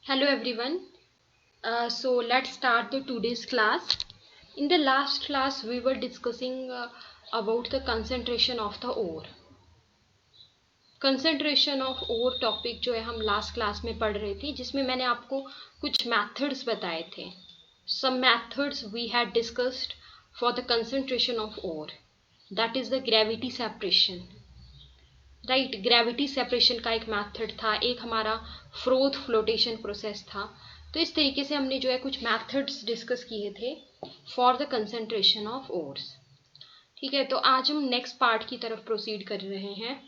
Hello everyone. So let's start the today's class. In the last class we were discussing about the concentration of the ore. Concentration of ore topic जो है हम last class में पढ़ रहे थे, जिसमें मैंने आपको कुछ मेथड्स बताए थे. Some methods we had discussed for the concentration of ore, that is the gravity separation. Right, gravity separation का एक मेथड था, एक हमारा फ्रोथ फ्लोटेशन प्रोसेस था. तो इस तरीके से हमने जो है कुछ मेथड्स डिस्कस किए थे for the concentration of ores. ठीक है, तो आज हम नेक्स्ट पार्ट की तरफ प्रोसीड कर रहे हैं.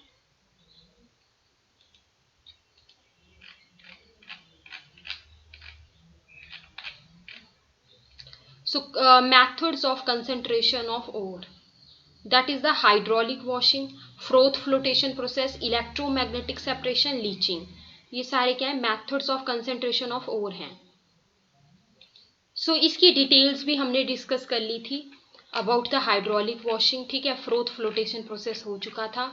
So methods of concentration of ore, that is the hydraulic washing, froth flotation process, electromagnetic separation, leaching. ये सारे क्या है, methods of concentration of ore हैं. So इसकी डिटेल्स भी हमने डिस्कस कर ली थी अबाउट द हाइड्रोलिक वॉशिंग. ठीक है, फ्रोथ फ्लोटेशन प्रोसेस हो चुका था.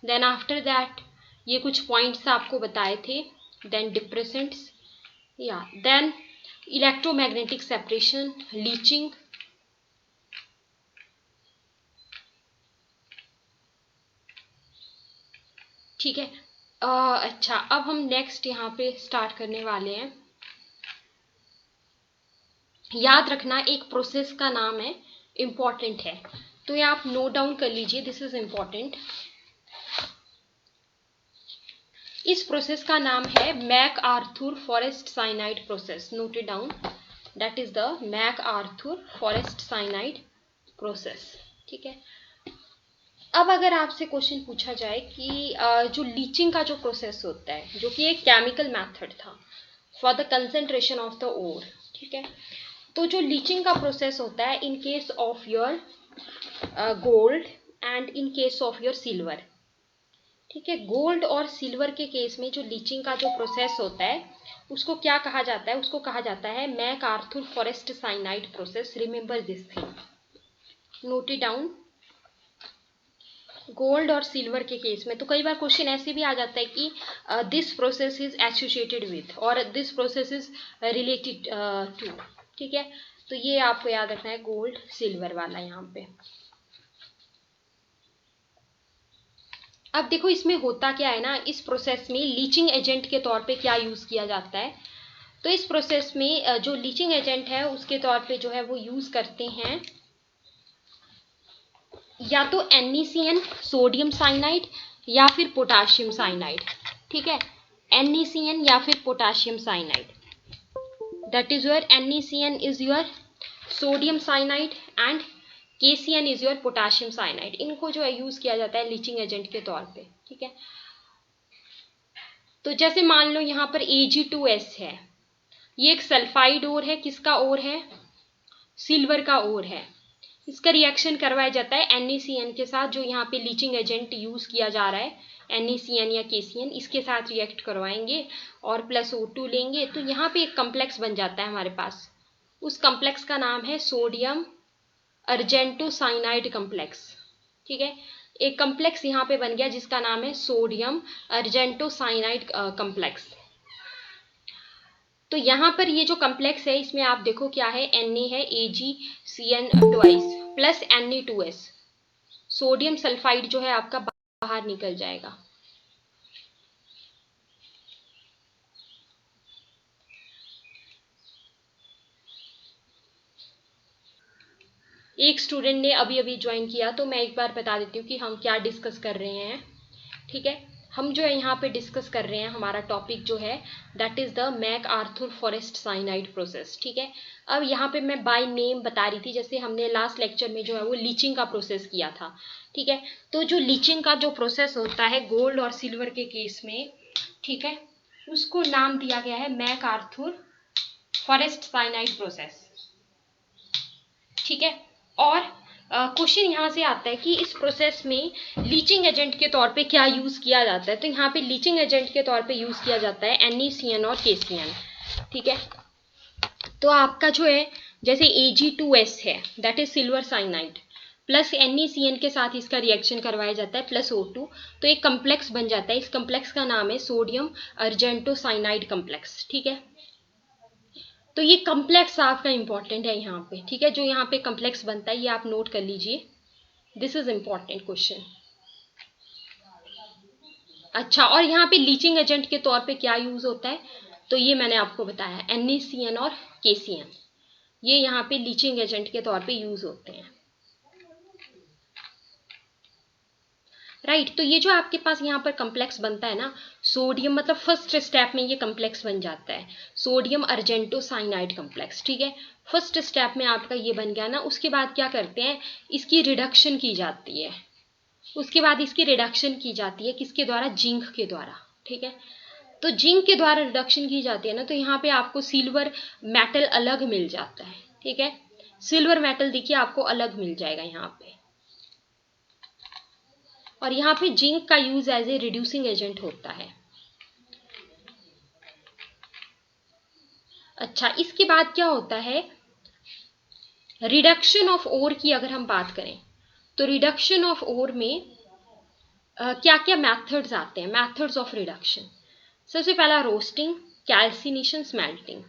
देन आफ्टर दैट ये कुछ पॉइंट्स आपको बताए थे. देन डिप्रेसेंट्स, या देन इलेक्ट्रोमैग्नेटिक सेपरेशन, लीचिंग. ठीक है, अच्छा, अब हम नेक्स्ट यहाँ पे स्टार्ट करने वाले हैं. याद रखना, एक प्रोसेस का नाम है, इम्पॉर्टेंट है, तो ये आप नोट डाउन कर लीजिए. This is important. इस प्रोसेस का नाम है MacArthur forest cyanide process. Note it down, that is the MacArthur forest cyanide process. ठीक है, अब अगर आपसे क्वेश्चन पूछा जाए कि जो लीचिंग का जो प्रोसेस होता है, जो कि एक केमिकल मेथड था for the concentration of the ore. ठीक है, तो जो लीचिंग का प्रोसेस होता है in case of your gold and in case of your silver. ठीक है, गोल्ड और सिल्वर के केस में जो लीचिंग का जो प्रोसेस होता है उसको क्या कहा जाता है? उसको कहा जाता है MacArthur forest cyanide process. Remember this thing, note it down. Gold और सिल्वर के केस में तो कई बार क्वेश्चन ऐसे भी आ जाता है कि this process is associated with और this process is related to. ठीक है, तो ये आपको याद रखना है, गोल्ड सिल्वर वाला यहाँ पे. अब देखो इसमें होता क्या है ना, इस प्रोसेस में लीचिंग एजेंट के तौर पे क्या यूज किया जाता है. तो इस प्रोसेस में जो लीचिंग एजेंट है उसके तौर पे जो है वो यूज करते हैं या तो NaCN सोडियम साइनाइड या फिर पोटाशियम साइनाइड. ठीक है, NaCN या फिर potassium cyanide. That is your NaCN is your sodium cyanide and KCN is your potassium cyanide. इनको जो है यूज किया जाता है लीचिंग एजेंट के तौर पे. ठीक है, तो जैसे मान लो यहाँ पर Ag2S है, ये एक सल्फाइड ओर है. किसका ओर है? सिल्वर का ओर है. इसका रिएक्शन करवाया जाता है NaCN के साथ. जो यहाँ पे लीचिंग एजेंट यूज किया जा रहा है NaCN या KCN, इसके साथ रिएक्ट करवाएंगे और प्लस O2 लेंगे, तो यहाँ पे एक कम्प्लेक्स बन जाता है हमारे पास. उस कम्प्लेक्स का नाम है सोडियम अर्जेंटोसाइनाइड कम्प्लेक्स. ठीक है, एक कम्प्लेक्स यहाँ पे बन गया जिसका नाम है सोडियम अर्जेंटोसाइनाइड कम्प्लेक्स. तो यहाँ पर ये जो कम्प्लेक्स है इसमें आप देखो क्या है, Na है, AgCN twice plus Na2S. Sodium sulphide जो है आपका बाहर निकल जाएगा. एक स्टूडेंट ने अभी अभी ज्वाइन किया, तो मैं एक बार बता देती हूँ कि हम क्या डिस्कस कर रहे हैं. ठीक है, हम जो है यहाँ पे डिस्कस कर रहे हैं, हमारा टॉपिक जो है that is the MacArthur forest cyanide process. ठीक है, अब यहाँ पे मैं बाय नेम बता रही थी, जैसे हमने लास्ट लेक्चर में जो है वो लीचिंग का प्रोसेस किया था. ठीक है, तो जो लीचिंग का जो प्रोसेस होता है गोल्ड और सिल्वर के केस में, ठीक है, उसको नाम दिया गया है मैकआर्थर फॉरेस्ट साइनाइड प्रोसेस. ठीक है, और क्वेश्चन यहाँ से आता है कि इस प्रोसेस में लीचिंग एजेंट के तौर पे क्या यूज किया जाता है. तो यहाँ पे लीचिंग एजेंट के तौर पे यूज किया जाता है NaCN और KCN. ठीक है, तो आपका जो है जैसे Ag2S है, that is silver cyanide, plus NaCN के साथ इसका रिएक्शन करवाया जाता है प्लस O2, तो एक कम्प्लेक्स बन जाता है. इस कम्प्लेक्स का नाम है सोडियम अर्जेंटोसाइनाइड कम्प्लेक्स. ठीक है, तो ये कम्प्लेक्स आपका इंपॉर्टेंट है यहाँ पे, ठीक है। जो यहाँ पे कम्प्लेक्स बनता है ये आप नोट कर लीजिए, दिस इज इंपॉर्टेंट क्वेश्चन। अच्छा, और यहाँ पे लीचिंग एजेंट के तौर पे क्या यूज होता है, तो ये मैंने आपको बताया NaCN और KCN, ये यहाँ पे लीचिंग एजेंट के तौर पे यूज होते हैं, राइट। तो ये जो आपके पास यहाँ पर कम्प्लेक्स बनता है ना, सोडियम मतलब फर्स्ट स्टेप में ये कम्प्लेक्स बन जाता है, सोडियम अर्जेंटो साइनाइड कम्प्लेक्स, ठीक है। फर्स्ट स्टेप में आपका ये बन गया ना, उसके बाद क्या करते हैं, इसकी रिडक्शन की जाती है, उसके बाद इसकी रिडक्शन की जाती है किसके द्वारा, जिंक के द्वारा, ठीक है। तो जिंक के द्वारा रिडक्शन की जाती है ना, तो यहाँ पे आपको सिल्वर मेटल अलग मिल जाता है, ठीक है। सिल्वर मेटल देखिए आपको अलग मिल जाएगा यहाँ पे, और यहाँ पे जिंक का use as a reducing agent होता है। अच्छा, इसके बाद क्या होता है, रिडक्शन ऑफ ओर की अगर हम बात करें, तो रिडक्शन ऑफ ओर में क्या क्या मेथड्स आते हैं, मेथड्स ऑफ रिडक्शन। सबसे पहला रोस्टिंग, कैल्सिनेशन, स्मेल्टिंग।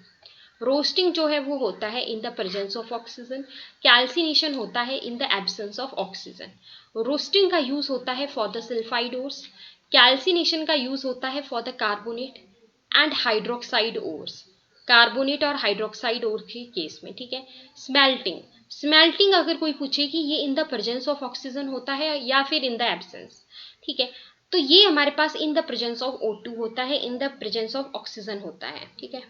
रोस्टिंग जो है वो होता है in the presence of oxygen, calcination होता है in the absence of oxygen. Roasting का यूज होता है for the sulphide ores, calcination का यूज होता है for the carbonate and hydroxide ores, carbonate और हाइड्रोक्साइड ओर के केस में, ठीक है। स्मेल्टिंग, स्मेल्टिंग अगर कोई पूछे कि ये इन द प्रेजेंस ऑफ ऑक्सीजन होता है या फिर इन द एब्सेंस, ठीक है, तो ये हमारे पास in the presence of O2 होता है, in the presence of oxygen होता है, ठीक है।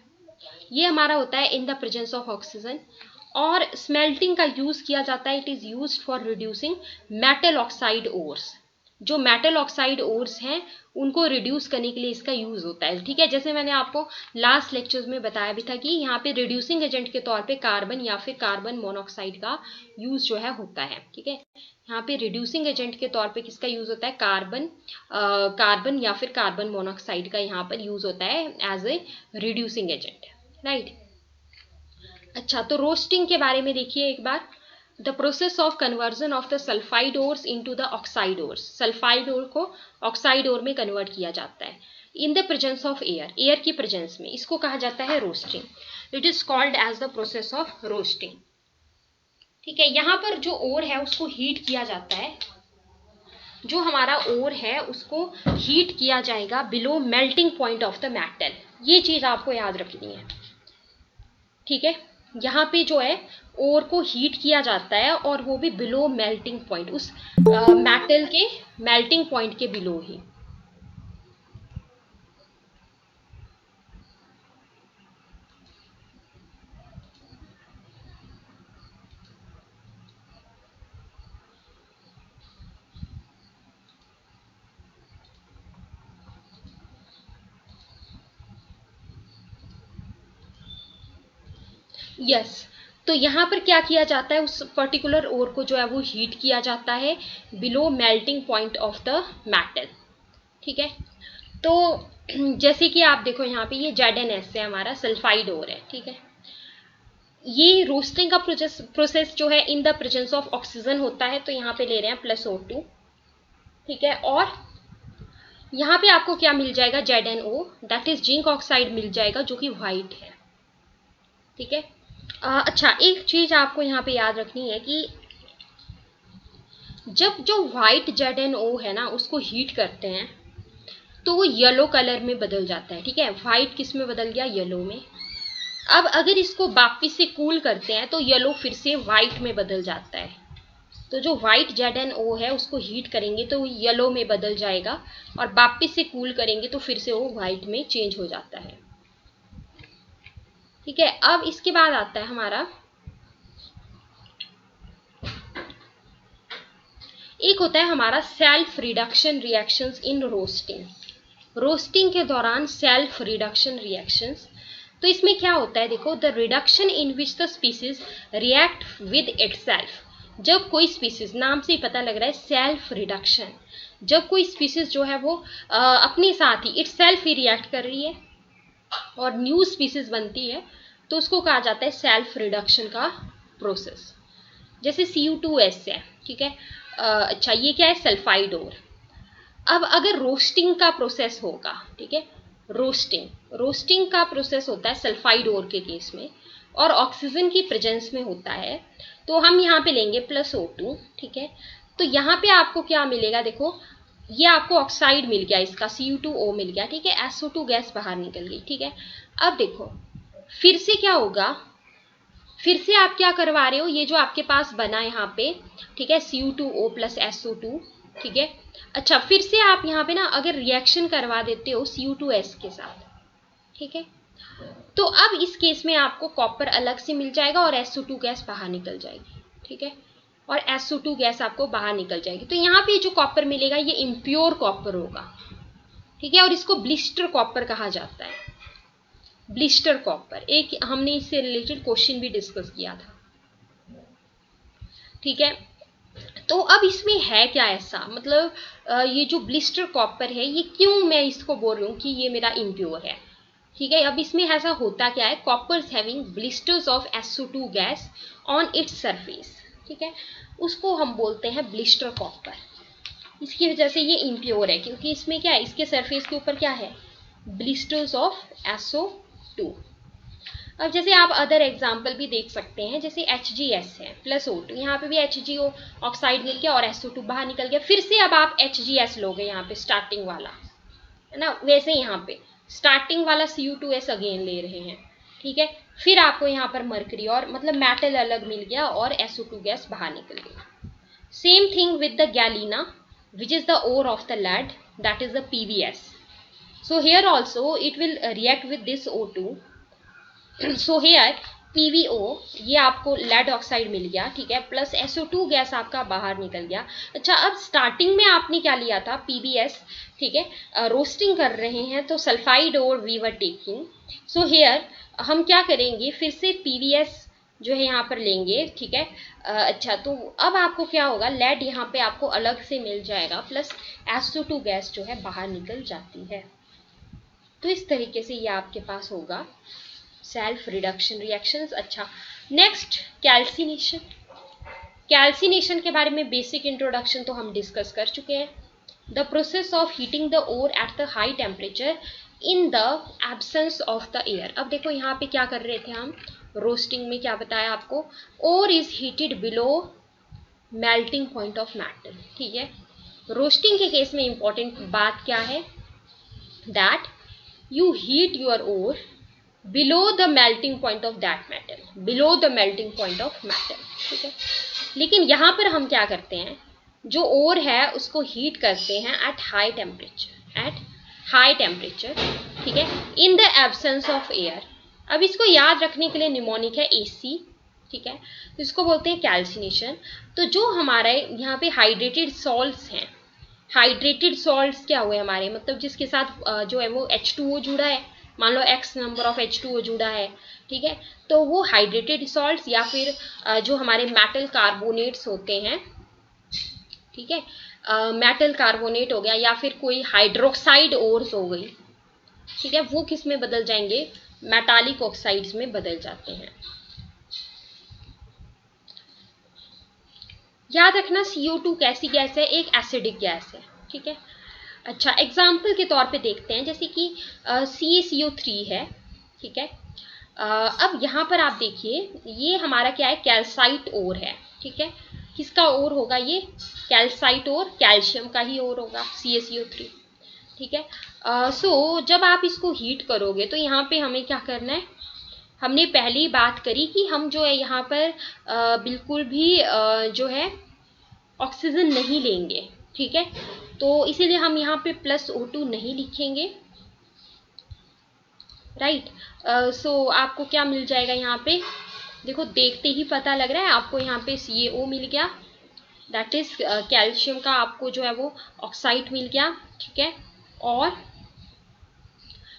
ये हमारा होता है in the presence of oxygen. और स्मेल्टिंग का यूज किया जाता है, it is used for reducing metal oxide ores, जो मेटल ऑक्साइड ओर्स हैं उनको रिड्यूस करने के लिए इसका यूज होता है, ठीक है। जैसे मैंने आपको लास्ट लेक्चर्स में बताया भी था कि यहाँ पे रिड्यूसिंग एजेंट के तौर पे कार्बन या फिर कार्बन मोनोऑक्साइड का यूज जो है होता है, ठीक है। यहाँ पे रिड्यूसिंग एजेंट के तौर पे किसका यूज होता है, कार्बन या फिर कार्बन मोनोऑक्साइड का यहाँ पर यूज होता है as a reducing agent, right. अच्छा, तो रोस्टिंग के बारे में देखिए एक बार, the process of conversion of the sulphide ores into the oxide ores, sulphide ore को ऑक्साइड ओर में कन्वर्ट किया जाता है in the presence of air, air की प्रेजेंस में, इसको कहा जाता है roasting, it is called as the process of roasting, ठीक है। यहाँ पर जो ओर है उसको हीट किया जाता है, जो हमारा ओर है उसको हीट किया जाएगा below melting point of the metal, ये चीज आपको याद रखनी है, ठीक है। यहाँ पे जो है ओर को हीट किया जाता है और वो भी बिलो मेल्टिंग पॉइंट, उस मेटल के मेल्टिंग पॉइंट के बिलो ही। यस, तो यहाँ पर क्या किया जाता है, उस पर्टिकुलर ओर को जो है वो हीट किया जाता है below melting point of the metal, ठीक है। तो जैसे कि आप देखो यहाँ पे ये ZnS है, हमारा सल्फाइड ओर है, ठीक है। ये रोस्टिंग का प्रोसेस जो है in the presence of oxygen होता है, तो यहाँ पे ले रहे हैं +O2, ठीक है। और यहाँ पे आपको क्या मिल जाएगा, ZnO, that is zinc oxide मिल जाएगा जो कि व्हाइट है, ठीक है। अच्छा, एक चीज आपको यहाँ पे याद रखनी है कि जब जो व्हाइट ZnO है ना उसको हीट करते हैं तो वो येलो कलर में बदल जाता है, ठीक है। व्हाइट किस में बदल गया, येलो में। अब अगर इसको वापिस से कूल करते हैं तो येलो फिर से व्हाइट में बदल जाता है, तो जो व्हाइट ZnO है उसको हीट करेंगे तो वो येलो में बदल जाएगा, और वापिस से कूल करेंगे तो फिर से वो व्हाइट में चेंज हो जाता है, ठीक है। अब इसके बाद आता है हमारा, एक होता है हमारा self reduction reactions in roasting, roasting के दौरान सेल्फ रिडक्शन रिएक्शंस। तो इसमें क्या होता है, देखो, the reduction in which the species react with itself, जब कोई स्पीसीज, नाम से ही पता लग रहा है सेल्फ रिडक्शन, जब कोई स्पीसीज जो है वो अपने साथ ही इटसेल्फ ही रिएक्ट कर रही है और न्यू स्पीसीज बनती है, तो उसको कहा जाता है सेल्फ रिडक्शन का प्रोसेस। जैसे Cu2S है, ठीक है। अच्छा, ये क्या है, सल्फाइड ओर। अब अगर रोस्टिंग का प्रोसेस होगा, ठीक है, रोस्टिंग का प्रोसेस होता है सल्फाइड ओर के केस में, और ऑक्सीजन की प्रेजेंस में होता है। तो हम यहाँ पे लेंगे +O2, ठीक है। तो यहाँ पे आपको क्या मिलेगा, देखो ये आपको ऑक्साइड मिल गया, इसका Cu2O मिल गया, ठीक है। SO2 गैस बाहर निकल गई, ठीक है। अब देखो फिर से क्या होगा, फिर से आप क्या करवा रहे हो, ये जो आपके पास बना यहाँ पे, ठीक है, Cu2O + SO2, ठीक है। अच्छा, फिर से आप यहाँ पे ना अगर रिएक्शन करवा देते हो Cu2S के साथ, ठीक है, तो अब इस केस में आपको कॉपर अलग से मिल जाएगा और SO2 गैस बाहर निकल जाएगी, ठीक है, और SO2 गैस आपको बाहर निकल जाएगी। तो यहाँ पे जो कॉपर मिलेगा ये इम्प्योर कॉपर होगा, ठीक है, और इसको ब्लिस्टर कॉपर कहा जाता है। ब्लिस्टर कॉपर, एक हमने इससे रिलेटेड क्वेश्चन भी डिस्कस किया था, ठीक है। तो अब इसमें है क्या ऐसा, मतलब ये जो ब्लिस्टर कॉपर है, ये क्यों मैं इसको बोल रही हूँ कि ये मेरा इम्प्योर है, ठीक है। अब इसमें ऐसा होता क्या है, coppers having blisters of SO2 gas on its surface, ठीक है, उसको हम बोलते हैं ब्लिस्टर कॉपर। इसकी वजह से ये इम्प्योर है, क्योंकि इसमें क्या है, इसके सरफेस के ऊपर क्या है, ब्लिस्टर्स ऑफ SO2। अब जैसे आप अदर एग्जाम्पल भी देख सकते हैं, जैसे HGS है +O2, यहाँ पे भी HGO ऑक्साइड मिल गया और SO2 बाहर निकल गया। फिर से अब आप HGS लोगे यहाँ पे स्टार्टिंग वाला, है ना, वैसे यहाँ पे स्टार्टिंग वाला Cu2S अगेन ले रहे हैं, ठीक है। फिर आपको यहाँ पर मरकरी और मतलब मेटल अलग मिल गया और SO2 गैस बाहर निकल गई। Same thing with the galena which is the ore of the lead, that is the PBS. So here also it will react with this O2. So here PVO, ये आपको lead oxide मिल गया, ठीक है, plus SO2 gas आपका बाहर निकल गया। अच्छा, अब स्टार्टिंग में आपने क्या लिया था, PBS, ठीक है, रोस्टिंग कर रहे हैं तो सल्फाइड और we were taking. So here हम क्या करेंगे, फिर से PBS जो है यहाँ पर लेंगे, ठीक है। अच्छा, तो अब आपको क्या होगा, लेड यहाँ पे आपको अलग से मिल जाएगा, प्लस SO2 गैस जो है बाहर निकल जाती है। तो इस तरीके से ये आपके पास होगा सेल्फ रिडक्शन रिएक्शंस। अच्छा, नेक्स्ट कैल्सिनेशन। कैल्सिनेशन के बारे में बेसिक इंट्रोडक्शन तो हम डिस्कस कर चुके हैं। The process of heating the ore at the high temperature in the absence of the air. अब देखो यहाँ पे क्या कर रहे थे हम, रोस्टिंग में क्या बताया आपको, ore is heated below melting point of metal, ठीक है। रोस्टिंग के केस में इंपॉर्टेंट बात क्या है, that you heat your ore below the melting point of that metal, below the melting point of metal, ठीक है। लेकिन यहाँ पर हम क्या करते हैं, जो ओर है उसको हीट करते हैं एट हाई टेम्परेचर, ठीक है, in the absence of air. अब इसको याद रखने के लिए निमोनिक है AC, ठीक है, तो इसको बोलते हैं कैल्सिनेशन। तो जो हमारे यहाँ पे हाइड्रेटेड सॉल्ट्स हैं, हाइड्रेटेड सॉल्ट्स क्या हुए हमारे, मतलब जिसके साथ जो है वो H2O जुड़ा है, मान लो X नंबर ऑफ H2O जुड़ा है, ठीक है, तो वो हाइड्रेटेड सॉल्ट्स या फिर जो हमारे मेटल कार्बोनेट्स होते हैं, ठीक है, मेटल कार्बोनेट हो गया या फिर कोई हाइड्रोक्साइड ओर्स हो गई, ठीक है, वो किस में बदल जाएंगे, मेटालिक ऑक्साइड्स में बदल जाते हैं। याद रखना CO2 कैसी गैस है, एक एसिडिक गैस है, ठीक है। अच्छा, एग्जाम्पल के तौर पे देखते हैं, जैसे कि CaCO3 है, ठीक है। अब यहाँ पर आप देखिए, ये हमारा क्या है, कैल्साइट ओर है, ठीक है। किसका ओर होगा ये, कैल्साइट ओर, कैल्शियम का ही ओर होगा CaCO3, ठीक है। सो जब आप इसको हीट करोगे तो यहाँ पे हमें क्या करना है, हमने पहले ही बात करी कि हम जो है यहाँ पर बिल्कुल भी जो है ऑक्सीजन नहीं लेंगे, ठीक है, तो इसीलिए हम यहाँ पे +O2 नहीं लिखेंगे, राइट। सो आपको क्या मिल जाएगा यहाँ पे, देखो देखते ही पता लग रहा है आपको, यहाँ पे CaO मिल गया, दैट इज कैल्शियम का आपको जो है वो ऑक्साइड मिल गया, ठीक है, और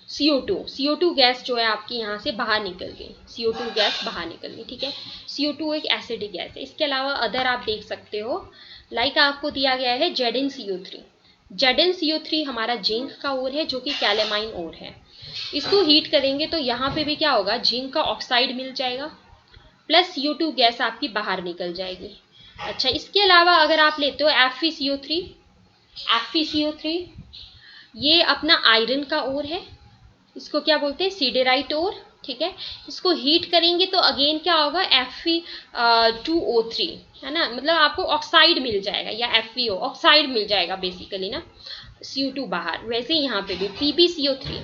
CO2 गैस जो है आपकी यहाँ से बाहर निकल गई, CO2 गैस बाहर निकल गई, ठीक है। CO2 एक एसिडिक गैस है। इसके अलावा अदर आप देख सकते हो, लाइक आपको दिया गया है ZnCO3। ZnCO3 हमारा जिंक का ओर है, जो कि कैलेमाइन ओर है। इसको हीट करेंगे तो यहाँ पे भी क्या होगा, जिंक का ऑक्साइड मिल जाएगा, प्लस CO2 गैस आपकी बाहर निकल जाएगी। अच्छा, इसके अलावा अगर आप लेते हो FeCO3, ये अपना आयरन का ओर है, इसको क्या बोलते हैं, सीडेराइट ओर। ठीक है, इसको हीट करेंगे तो अगेन क्या होगा, Fe2O3, है ना, मतलब आपको ऑक्साइड मिल जाएगा या FeO ऑक्साइड मिल जाएगा बेसिकली ना, CO2 बाहर। वैसे ही यहाँ पे भी PbCO3,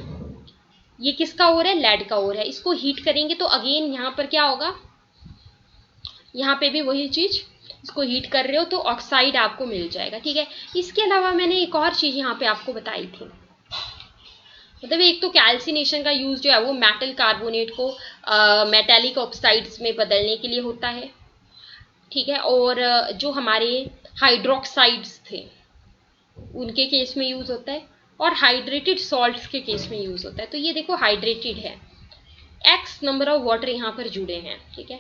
ये किसका ओर है, लेड का ओर है। इसको हीट करेंगे तो अगेन यहाँ पर क्या होगा, यहाँ पे भी वही चीज, इसको हीट कर रहे हो तो ऑक्साइड आपको मिल जाएगा। ठीक है, इसके अलावा मैंने एक और चीज यहाँ पे आपको बताई थी, मतलब एक तो कैल्सिनेशन का यूज जो है वो मेटल कार्बोनेट को मेटेलिक ऑक्साइड्स में बदलने के लिए होता है। ठीक है, और जो हमारे हाइड्रोक्साइड्स थे उनके केस में यूज होता है, और हाइड्रेटेड सॉल्ट्स के केस में यूज होता है। तो ये देखो हाइड्रेटेड है, एक्स नंबर ऑफ वाटर यहाँ पर जुड़े हैं। ठीक है,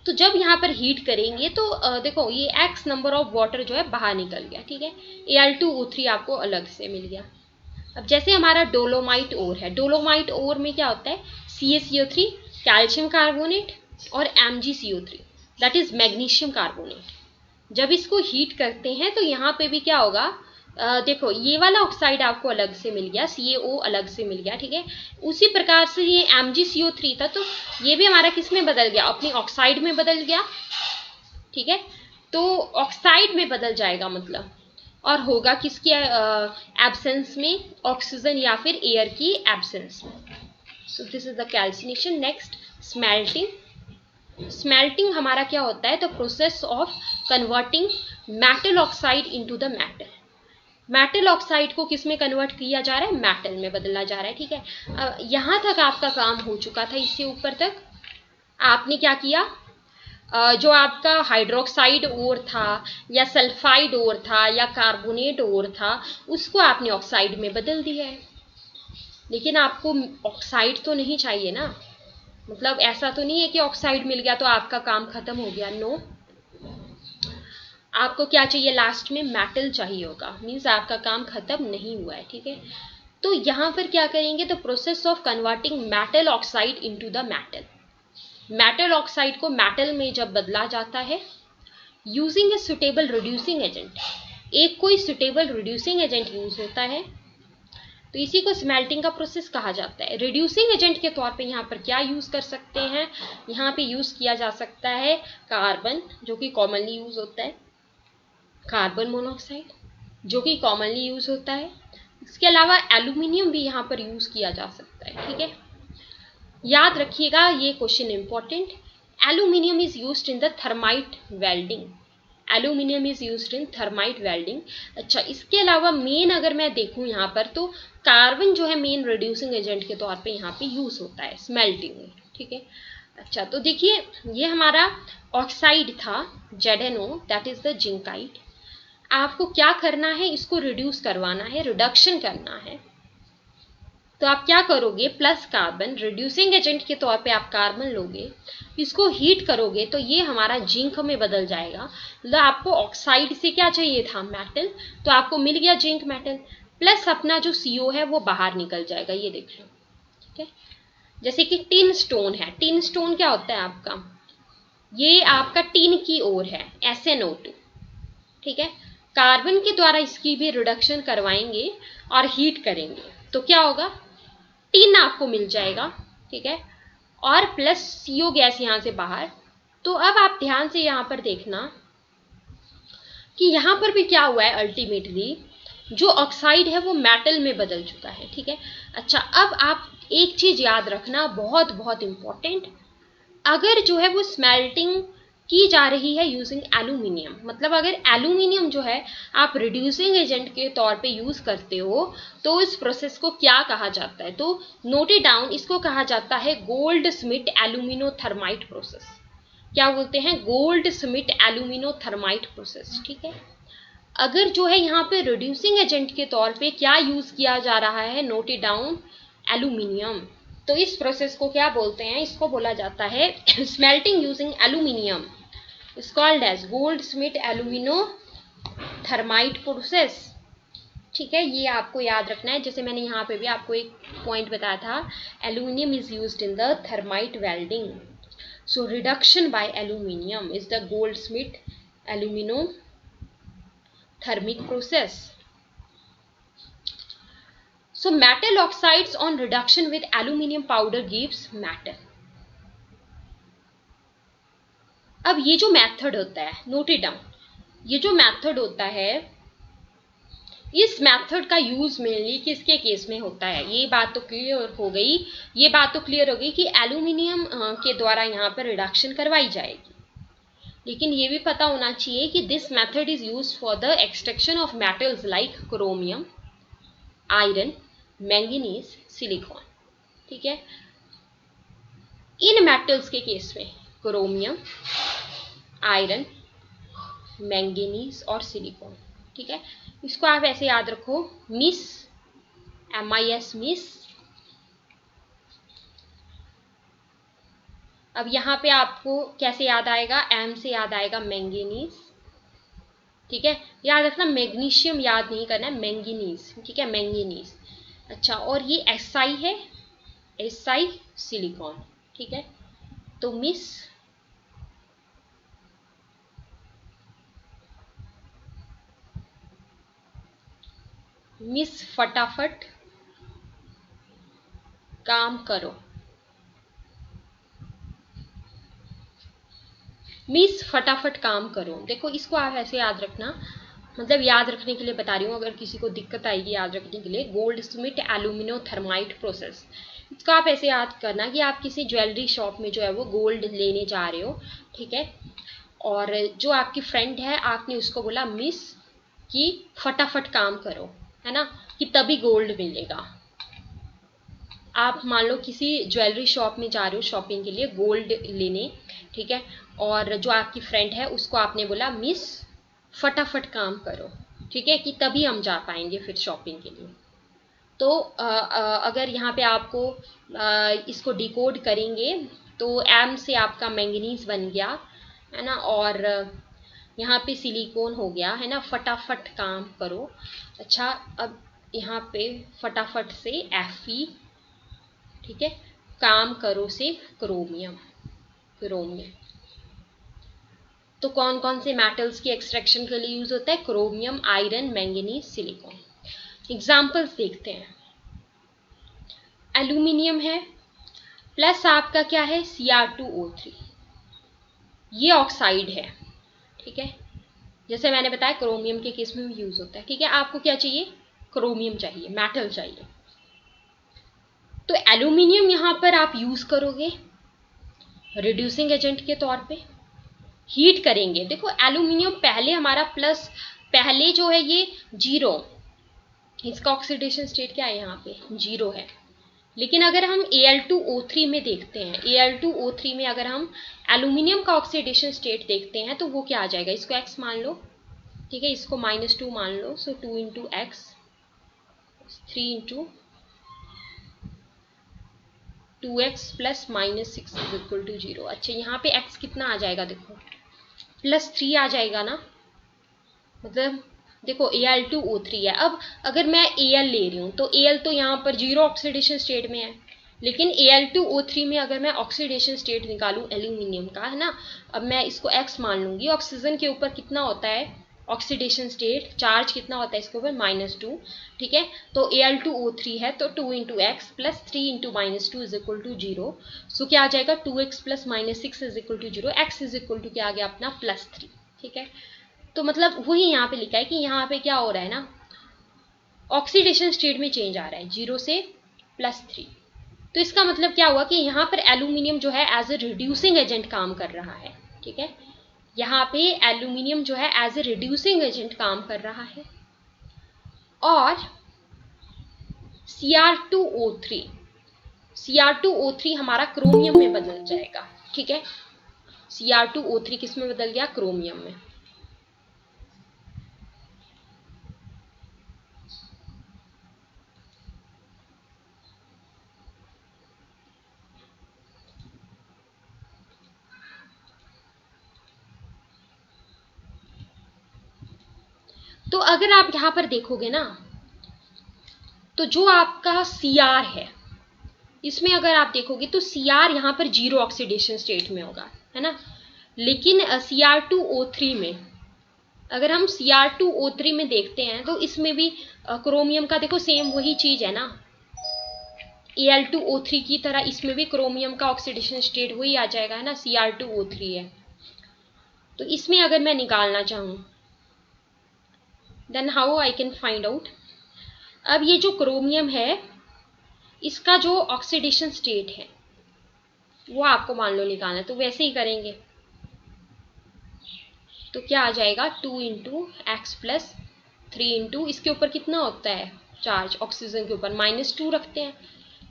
तो जब यहाँ पर हीट करेंगे तो देखो ये एक्स नंबर ऑफ वाटर जो है बाहर निकल गया। ठीक है, Al2O3 आपको अलग से मिल गया। अब जैसे हमारा डोलोमाइट ओर है, डोलोमाइट ओर में क्या होता है, CaCO3 कैल्शियम कार्बोनेट और MgCO3 that is magnesium carbonate. जब इसको हीट करते हैं तो यहाँ पे भी क्या होगा, देखो ये वाला ऑक्साइड आपको अलग से मिल गया, CaO अलग से मिल गया। ठीक है, उसी प्रकार से ये MgCO3 था तो ये भी हमारा किस में बदल गया, अपनी ऑक्साइड में बदल गया। ठीक है, तो ऑक्साइड में बदल जाएगा मतलब, और होगा किसकी एब्सेंस में, ऑक्सीजन या फिर एयर की एब्सेंस में। So this is the calcination. Next smelting. Smelting हमारा क्या होता है, the process of converting metal oxide into the metal. Metal oxide को किस में कन्वर्ट किया जा रहा है, मेटल में बदला जा रहा है। ठीक है, यहाँ तक आपका काम हो चुका था। इससे ऊपर तक आपने क्या किया, जो आपका हाइड्रोक्साइड ओर था या सल्फाइड ओर था या कार्बोनेट ओर था उसको आपने ऑक्साइड में बदल दिया है। लेकिन आपको ऑक्साइड तो नहीं चाहिए ना, मतलब ऐसा तो नहीं है कि ऑक्साइड मिल गया तो आपका काम खत्म हो गया। नो, आपको क्या चाहिए, लास्ट में मेटल चाहिए होगा, मीन्स आपका काम खत्म नहीं हुआ है। ठीक है, तो यहाँ पर क्या करेंगे, the process of converting metal oxide into the metal. Metal oxide को मेटल में जब बदला जाता है using a suitable reducing agent, एक कोई सुटेबल रिड्यूसिंग एजेंट यूज होता है, तो इसी को स्मेल्टिंग का प्रोसेस कहा जाता है। रिड्यूसिंग एजेंट के तौर पे यहाँ पर क्या यूज कर सकते हैं, यहाँ पे यूज किया जा सकता है कार्बन, जो कि कॉमनली यूज होता है, कार्बन मोनोऑक्साइड जो कि कॉमनली यूज होता है। इसके अलावा एल्यूमिनियम भी यहाँ पर यूज किया जा सकता है। ठीक है, याद रखिएगा ये question important. Aluminium is used in the thermite welding, aluminium is used in thermite welding. अच्छा, इसके अलावा मेन अगर मैं देखूं यहाँ पर तो कार्बन जो है मेन रिड्यूसिंग एजेंट के तौर पे यहाँ पे यूज होता है स्मेल्टिंग में। ठीक है, अच्छा तो देखिए ये हमारा ऑक्साइड था ZnO that is the zincite. आपको क्या करना है, इसको रिड्यूस करवाना है, रिडक्शन करना है। तो आप क्या करोगे, प्लस कार्बन रिड्यूसिंग एजेंट के तौर पे आप कार्बन लोगे, इसको हीट करोगे तो ये हमारा जिंक में बदल जाएगा। मतलब आपको ऑक्साइड से क्या चाहिए था, मेटल, तो आपको मिल गया जिंक मेटल, प्लस अपना जो CO है वो बाहर निकल जाएगा, ये देख लो। ठीक है, जैसे कि टिन स्टोन है, टिन स्टोन क्या होता है आपका, ये आपका टिन की ओर है SnO2। ठीक है, कार्बन के द्वारा इसकी भी रिडक्शन करवाएंगे और हीट करेंगे तो क्या होगा, टिन आपको मिल जाएगा। ठीक है, और प्लस CO गैस यहां से बाहर। तो अब आप ध्यान से यहां पर देखना कि यहां पर भी क्या हुआ है, अल्टीमेटली जो ऑक्साइड है वो मेटल में बदल चुका है। ठीक है, अच्छा अब आप एक चीज याद रखना, बहुत बहुत इंपॉर्टेंट, अगर जो है वो स्मेल्टिंग की जा रही है यूजिंग एल्यूमिनियम, मतलब अगर एल्यूमिनियम जो है आप रिड्यूसिंग एजेंट के तौर पे यूज करते हो तो इस प्रोसेस को क्या कहा जाता है, तो नोट इट डाउन, इसको कहा जाता है गोल्ड स्मिथ एल्यूमिनोथर्माइट प्रोसेस। क्या बोलते हैं, गोल्ड स्मिथ एल्यूमिनोथर्माइट प्रोसेस। ठीक है, अगर जो है यहाँ पे रिड्यूसिंग एजेंट के तौर पे क्या यूज किया जा रहा है, नोट इट डाउन, एल्यूमिनियम, तो इस प्रोसेस को क्या बोलते हैं, इसको बोला जाता है smelting using aluminium, is called as Goldschmidt aluminothermite process. ठीक है, ये आपको याद रखना है। जैसे मैंने यहाँ पे भी आपको एक पॉइंट बताया था, aluminium is used in the thermite welding, so reduction by aluminium is the Goldschmidt aluminothermic process. So metal oxides on reduction with aluminium powder gives metal. अब ये जो मेथड होता है, नोट इट डाउन, ये जो method होता है, इस मेथड का यूज मेनली किसके केस में होता है? ये बात तो क्लियर हो गई, ये बात तो क्लियर हो गई कि एल्यूमिनियम के द्वारा यहाँ पर रिडक्शन करवाई जाएगी। लेकिन ये भी पता होना चाहिए कि this method is use for the extraction of metals like chromium, iron, manganese, silicon. ठीक है, इन मेटल्स के केस में क्रोमियम, आयरन, मैंगनीज और सिलिकॉन। ठीक है, इसको आप ऐसे याद रखो, मिस, MIS, मिस। अब यहाँ पे आपको कैसे याद आएगा? M से याद आएगा मैंगनीज। ठीक है, याद रखना, मैग्नीशियम याद नहीं करना है, मैंगनीज। ठीक है, मैंगनीज। अच्छा, और ये SI है, SI सिलिकॉन। ठीक है, तो मिस फटाफट काम करो, मिस फटाफट काम करो। देखो, इसको आप ऐसे याद रखना, मतलब याद रखने के लिए बता रही हूँ, अगर किसी को दिक्कत आएगी याद रखने के लिए, गोल्डस्मिथ एल्यूमिनोथर्माइट प्रोसेस। इसको आप ऐसे याद करना कि आप किसी ज्वेलरी शॉप में जो है वो गोल्ड लेने जा रहे हो। ठीक है, और जो आपकी फ्रेंड है, आपने उसको बोला मिस कि फटाफट काम करो, है ना, कि तभी गोल्ड मिलेगा। आप मान लो किसी ज्वेलरी शॉप में जा रहे हो शॉपिंग के लिए, गोल्ड लेने। ठीक है, और जो आपकी फ्रेंड है उसको आपने बोला मिस फटाफट काम करो। ठीक है, कि तभी हम जा पाएंगे फिर शॉपिंग के लिए। तो अगर यहाँ पे आपको इसको डिकोड करेंगे तो M से आपका मैंगनीज बन गया, है ना, और यहाँ पे सिलिकॉन हो गया, है ना, फटाफट काम करो। अच्छा, अब यहाँ पे फटाफट से Fe। ठीक है, काम करो से क्रोमियम। तो कौन कौन से मेटल्स की एक्सट्रैक्शन के लिए यूज होता है? Chromium, iron, manganese, silicon. Examples देखते हैं। एल्यूमिनियम है, प्लस आपका क्या है? Cr2O3, ये ऑक्साइड है। ठीक है, जैसे मैंने बताया क्रोमियम के केस में भी यूज होता है। ठीक है, आपको क्या चाहिए? क्रोमियम चाहिए, मेटल चाहिए। तो एल्यूमिनियम यहां पर आप यूज करोगे रिड्यूसिंग एजेंट के तौर पे, हीट करेंगे। देखो, एल्यूमिनियम पहले हमारा प्लस, पहले जो है ये जीरो, इसका ऑक्सीडेशन स्टेट क्या है? यहाँ पे जीरो है। लेकिन अगर हम Al2O3 में देखते हैं, Al2O3 में अगर हम एल्यूमिनियम का ऑक्सीडेशन स्टेट देखते हैं तो वो क्या आ जाएगा? इसको x मान लो। ठीक है, इसको -2 मान लो। So 2 into x, 3 into 2x plus -6 is equal to 0। अच्छा, यहाँ पे x कितना आ जाएगा? देखो, +3 आ जाएगा ना। मतलब देखो, Al2O3 है। अब अगर मैं Al ले रही हूँ तो Al तो यहाँ पर जीरो ऑक्सीडेशन स्टेट में है, लेकिन Al2O3 में अगर मैं ऑक्सीडेशन स्टेट निकालूं एल्यूमिनियम का, है ना, अब मैं इसको x मान लूंगी। ऑक्सीजन के ऊपर कितना होता है ऑक्सीडेशन स्टेट, चार्ज कितना होता है इसके ऊपर? -2। ठीक है, तो Al2O3 है, तो 2 into x plus 3 into -2 is equal to 0। So क्या आ जाएगा? 2x plus -6 is equal to 0। X is equal to क्या आ गया अपना? +3। ठीक है, तो मतलब वही यहाँ पे लिखा है कि यहाँ पे क्या हो रहा है ना, ऑक्सीडेशन स्टेट में चेंज आ रहा है 0 से +3। तो इसका मतलब क्या हुआ कि यहाँ पर एल्यूमिनियम जो है एज ए रिड्यूसिंग एजेंट काम कर रहा है। ठीक है, यहाँ पे एल्यूमिनियम जो है एज ए रिड्यूसिंग एजेंट काम कर रहा है। और Cr2O3 हमारा क्रोमियम में बदल जाएगा। ठीक है, Cr2O3 किस में बदल गया? क्रोमियम में। तो अगर आप यहां पर देखोगे ना, तो जो आपका Cr है, इसमें अगर आप देखोगे तो Cr यहां पर जीरो ऑक्सीडेशन स्टेट में होगा, है ना। लेकिन Cr2O3 में अगर हम Cr2O3 में देखते हैं तो इसमें भी क्रोमियम का देखो सेम वही चीज है ना, Al2O3 की तरह इसमें भी क्रोमियम का ऑक्सीडेशन स्टेट वही आ जाएगा, है ना, Cr2O3 है। तो इसमें अगर मैं निकालना चाहूं then how I can find out. अब ये जो क्रोमियम है इसका जो ऑक्सीडेशन स्टेट है वो आपको मान लो निकालना है, तो वैसे ही करेंगे। तो क्या आ जाएगा 2 इंटू एक्स प्लस 3 इंटू इसके ऊपर कितना होता है चार्ज, ऑक्सीजन के ऊपर -2 रखते हैं,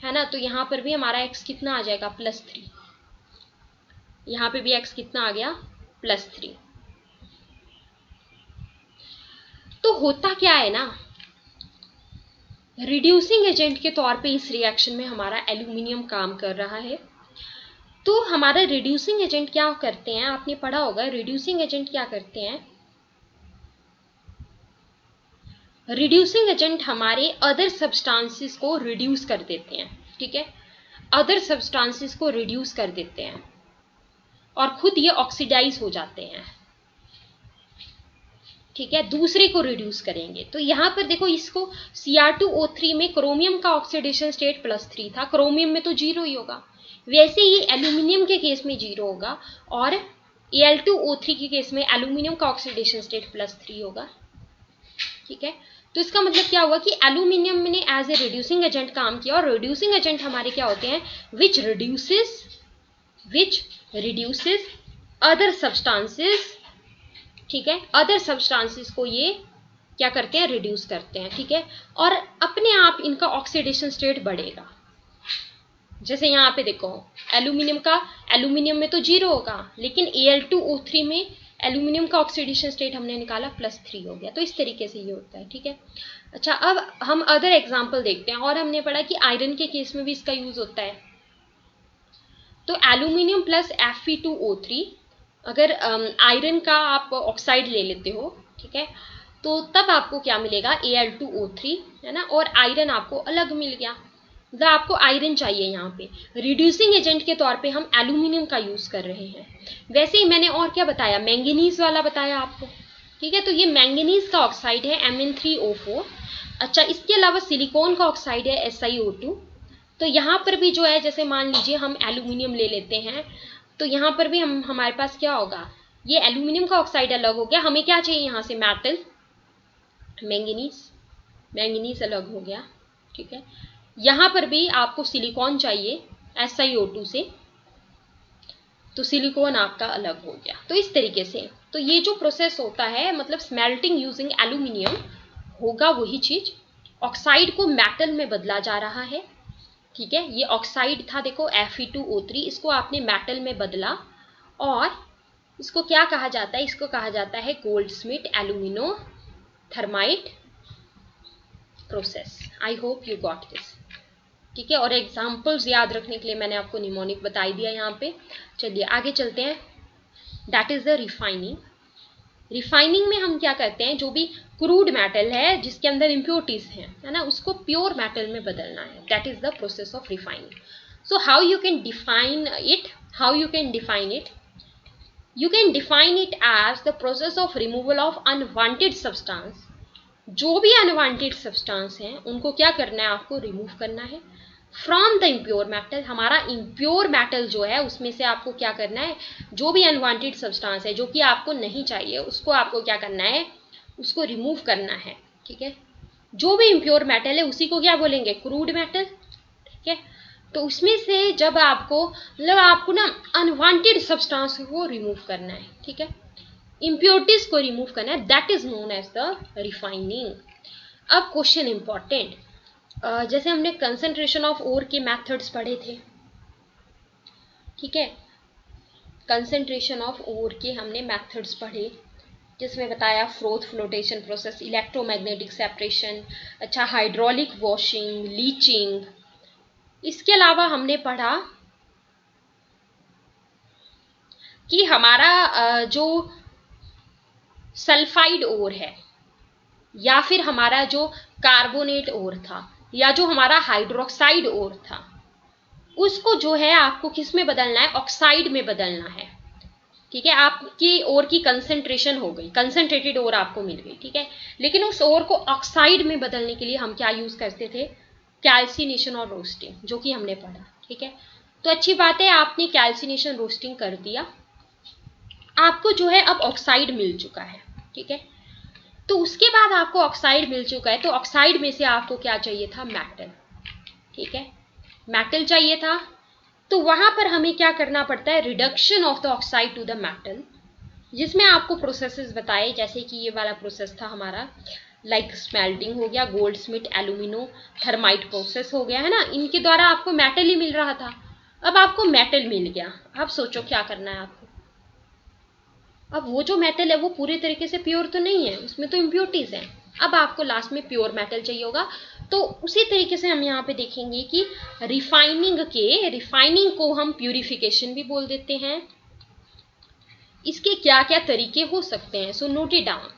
है ना। तो यहाँ पर भी हमारा x कितना आ जाएगा +3, यहाँ पे भी x कितना आ गया +3। तो होता क्या है ना, रिड्यूसिंग एजेंट के तौर पे इस रिएक्शन में हमारा एल्यूमिनियम काम कर रहा है। तो हमारा रिड्यूसिंग एजेंट क्या करते हैं, आपने पढ़ा होगा रिड्यूसिंग एजेंट क्या करते हैं, रिड्यूसिंग एजेंट हमारे अदर सब्सटेंसेस को रिड्यूस कर देते हैं, ठीक है, अदर सब्सटेंसेस को रिड्यूस कर देते हैं और खुद ये ऑक्सीडाइज हो जाते हैं, ठीक है, दूसरे को रिड्यूस करेंगे। तो यहाँ पर देखो इसको Cr2O3 में क्रोमियम का ऑक्सीडेशन स्टेट +3 था, क्रोमियम में तो 0 ही होगा, वैसे ही एल्यूमिनियम के केस में 0 होगा और Al2O3 के केस में एल्यूमिनियम का ऑक्सीडेशन स्टेट +3 होगा, ठीक है। तो इसका मतलब क्या हुआ कि एल्यूमिनियम ने एज ए रिड्यूसिंग एजेंट काम किया, और रिड्यूसिंग एजेंट हमारे क्या होते हैं, विच रिड्यूसेस अदर सब्सटेंसेस, ठीक है, अदर सब्सटेंसेस को ये क्या करते हैं, रिड्यूस करते हैं, ठीक है, और अपने आप इनका ऑक्सीडेशन स्टेट बढ़ेगा। जैसे यहाँ पे देखो एल्यूमिनियम में तो 0 होगा, लेकिन Al2O3 में एल्यूमिनियम का ऑक्सीडेशन स्टेट हमने निकाला +3 हो गया। तो इस तरीके से ये होता है, ठीक है। अच्छा, अब हम अदर एग्जांपल देखते हैं, और हमने पढ़ा कि आयरन के केस में भी इसका यूज होता है। तो एल्यूमिनियम प्लस Fe2O3, अगर आयरन का आप ऑक्साइड ले लेते हो, ठीक है, तो तब आपको क्या मिलेगा Al2O3, है ना, और आयरन आपको अलग मिल गया। मतलब आपको आयरन चाहिए, यहाँ पे रिड्यूसिंग एजेंट के तौर पे हम एल्यूमिनियम का यूज कर रहे हैं। वैसे ही मैंने और क्या बताया, मैंगनीज वाला बताया आपको, ठीक है। तो ये मैंगनीज का ऑक्साइड है Mn3O4। अच्छा, इसके अलावा सिलिकॉन का ऑक्साइड है SiO2। तो यहाँ पर भी जो है, जैसे मान लीजिए हम एल्यूमिनियम ले लेते हैं, तो यहाँ पर भी हमारे पास क्या होगा, ये एल्यूमिनियम का ऑक्साइड अलग हो गया, हमें क्या चाहिए यहाँ से मेटल, मैंगनीज अलग हो गया, ठीक है। यहाँ पर भी आपको सिलिकॉन चाहिए SiO2 से, तो सिलिकॉन आपका अलग हो गया। तो इस तरीके से तो ये जो प्रोसेस होता है, मतलब स्मेल्टिंग यूजिंग एल्यूमिनियम, होगा वही चीज, ऑक्साइड को मेटल में बदला जा रहा है, ठीक है। ये ऑक्साइड था देखो Fe2O3, इसको आपने मेटल में बदला, और इसको क्या कहा जाता है, इसको कहा जाता है Goldsmith alumino thermite process. I hope you got this, ठीक है। और एग्जाम्पल्स याद रखने के लिए मैंने आपको निमोनिक बता दिया यहाँ पे। चलिए आगे चलते हैं, that is the refining. Refining में हम क्या करते हैं, जो भी क्रूड मेटल है जिसके अंदर इम्प्योरिटीज हैं, है ना, उसको प्योर मेटल में बदलना है, that is the process of refining. So how you can define it, you can define it as the process of removal of unwanted substance। जो भी अनवांटेड सब्सटेंस हैं उनको क्या करना है, आपको रिमूव करना है फ्रॉम द इम्प्योर मेटल। हमारा इम्प्योर मेटल जो है उसमें से आपको क्या करना है, जो भी अनवांटेड सब्सटेंस है जो कि आपको नहीं चाहिए, उसको आपको क्या करना है, उसको रिमूव करना है, ठीक है। जो भी इम्प्योर मेटल है उसी को क्या बोलेंगे, क्रूड मेटल, ठीक है। तो उसमें से जब आपको मतलब आपको ना अनवांटेड सब्सटेंस को रिमूव करना है, ठीक है, इम्प्योरिटीज को रिमूव करना है, that is known as the refining. अब क्वेश्चन इंपॉर्टेंट, जैसे हमने कंसंट्रेशन ऑफ ओर के मेथड्स पढ़े थे, ठीक है, कंसंट्रेशन ऑफ ओर के हमने मेथड्स पढ़े, जिसमें बताया froth flotation process, electromagnetic separation, अच्छा हाइड्रोलिक वॉशिंग, लीचिंग। इसके अलावा हमने पढ़ा कि हमारा जो सल्फाइड ओर है, या फिर हमारा जो कार्बोनेट ओर था, या जो हमारा हाइड्रोक्साइड ओर था, उसको जो है आपको किस में बदलना है, ऑक्साइड में बदलना है, ठीक है, आपकी ओर की कंसंट्रेशन हो गई, कंसंट्रेटेड ओर आपको मिल गई, ठीक है। लेकिन उस ओर को ऑक्साइड में बदलने के लिए हम क्या यूज करते थे, कैल्सिनेशन और रोस्टिंग, जो कि हमने पढ़ा, ठीक है। तो अच्छी बात है, आपने कैल्सिनेशन रोस्टिंग कर दिया, आपको जो है अब ऑक्साइड मिल चुका है, ठीक है। तो उसके बाद आपको ऑक्साइड मिल चुका है, तो ऑक्साइड में से आपको क्या चाहिए था, मेटल, ठीक है, मेटल चाहिए था। तो वहां पर हमें क्या करना पड़ता है, reduction of the oxide to the metal, जिसमें आपको प्रोसेसेस बताए, जैसे कि ये वाला प्रोसेस था हमारा, लाइक स्मेल्टिंग हो गया, gold Smith alumino thermite process हो गया, है ना। इनके द्वारा आपको मेटल ही मिल रहा था। अब आपको मेटल मिल गया, अब सोचो क्या करना है आपको। अब वो जो मेटल है वो पूरे तरीके से प्योर तो नहीं है, उसमें तो इम्प्योरिटीज हैं। अब आपको लास्ट में प्योर मेटल चाहिए होगा। तो उसी तरीके से हम यहाँ पे देखेंगे कि रिफाइनिंग को हम प्यूरिफिकेशन भी बोल देते हैं। इसके क्या क्या तरीके हो सकते हैं, so note it down,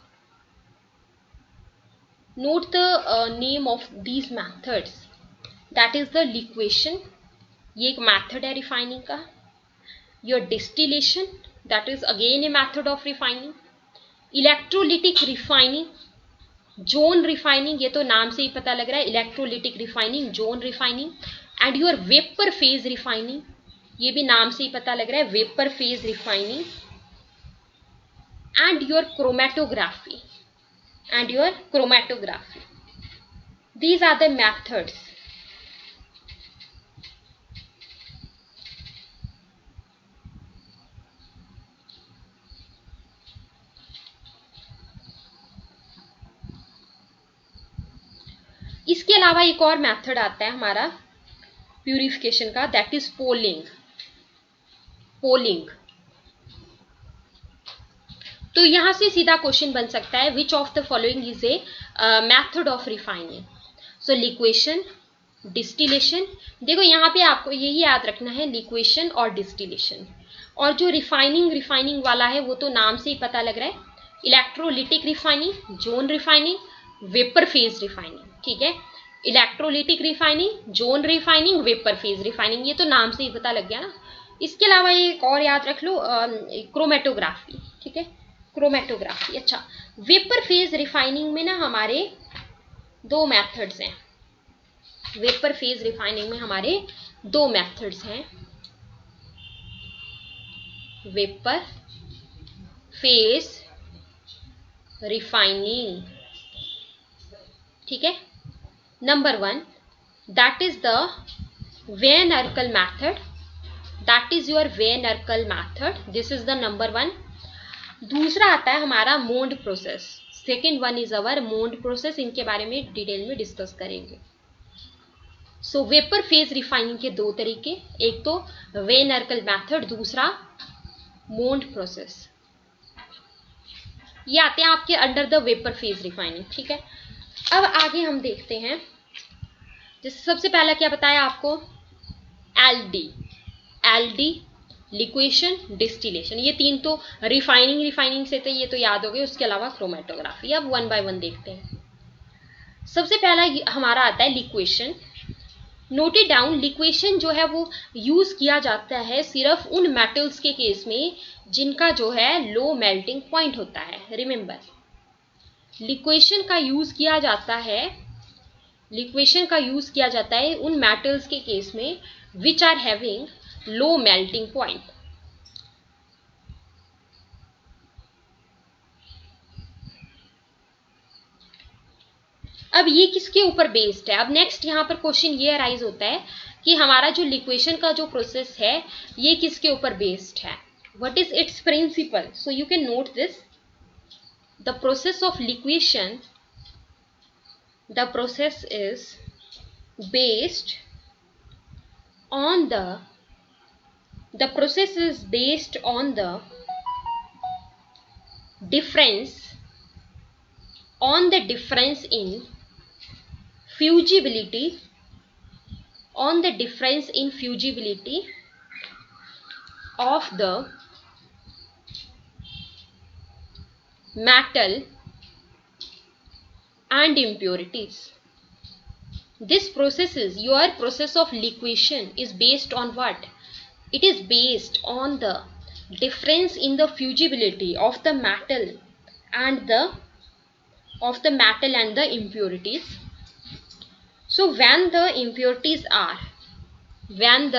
note the name of these methods. That is the liquation, ये एक मैथड है रिफाइनिंग का। Your distillation, that is again a method of refining. Electrolytic refining, zone refining, ये तो नाम से ही पता लग रहा है, electrolytic refining, zone refining. And your vapour phase refining, ये भी नाम से ही पता लग रहा है, vapour phase refining. and your chromatography, these are the methods. इसके अलावा एक और मेथड आता है हमारा प्यूरिफिकेशन का, दैट इज पोलिंग। तो यहां से सीधा क्वेश्चन बन सकता है, which of the following is a method of refining. So liquation, distillation, देखो यहाँ पे आपको यही याद रखना है, लिक्वेशन और डिस्टिलेशन। और जो रिफाइनिंग वाला है वो तो नाम से ही पता लग रहा है, electrolytic refining, zone refining, vapour phase refining, ठीक है। Electrolytic refining, zone refining, vapour phase refining, ये तो नाम से ही पता लग गया ना। इसके अलावा एक और याद रख लो, क्रोमेटोग्राफी, ठीक है, क्रोमेटोग्राफी। अच्छा, वेपर फेज रिफाइनिंग में ना हमारे दो मेथड्स हैं, वेपर फेज रिफाइनिंग में हमारे दो मेथड्स हैं, वेपर फेज रिफाइनिंग, ठीक है। Number 1, that is the Van Arkel method, that is your Van Arkel method, this is the number 1। दूसरा आता है हमारा Mond process, second one is our Mond process. इनके बारे में डिटेल में डिस्कस करेंगे। सो वेपर फेज रिफाइनिंग के दो तरीके, एक तो वेन अर्कल मैथड, दूसरा मोंड प्रोसेस। ये आते हैं आपके under the vapour phase refining, ठीक है। अब आगे हम देखते हैं, जैसे सबसे पहला क्या बताया आपको, एलडी, लिक्वेशन, डिस्टिलेशन, ये तीन तो रिफाइनिंग से तो ये तो याद हो गए। उसके अलावा क्रोमेटोग्राफी। अब वन बाय वन देखते हैं। सबसे पहला हमारा आता है liquation. Note it down, liquation जो है वो यूज किया जाता है सिर्फ उन मेटल्स के केस में जिनका जो है लो मेल्टिंग पॉइंट होता है। रिमेंबर, लिक्वेशन का यूज किया जाता है उन मेटल्स के केस में which are having low melting point. अब ये किसके ऊपर बेस्ड है। अब नेक्स्ट यहाँ पर क्वेश्चन ये अराइज होता है कि हमारा जो लिक्वेशन का जो प्रोसेस है ये किसके ऊपर बेस्ड है, what is its principle. So you can note this, the process of liquation, the process is based on the process is based on the difference in fugibility, of the metal and impurities. This process is your process of liquefaction is based on what? It is based on the difference in the fusibility of the metal and the impurities. So when the impurities are less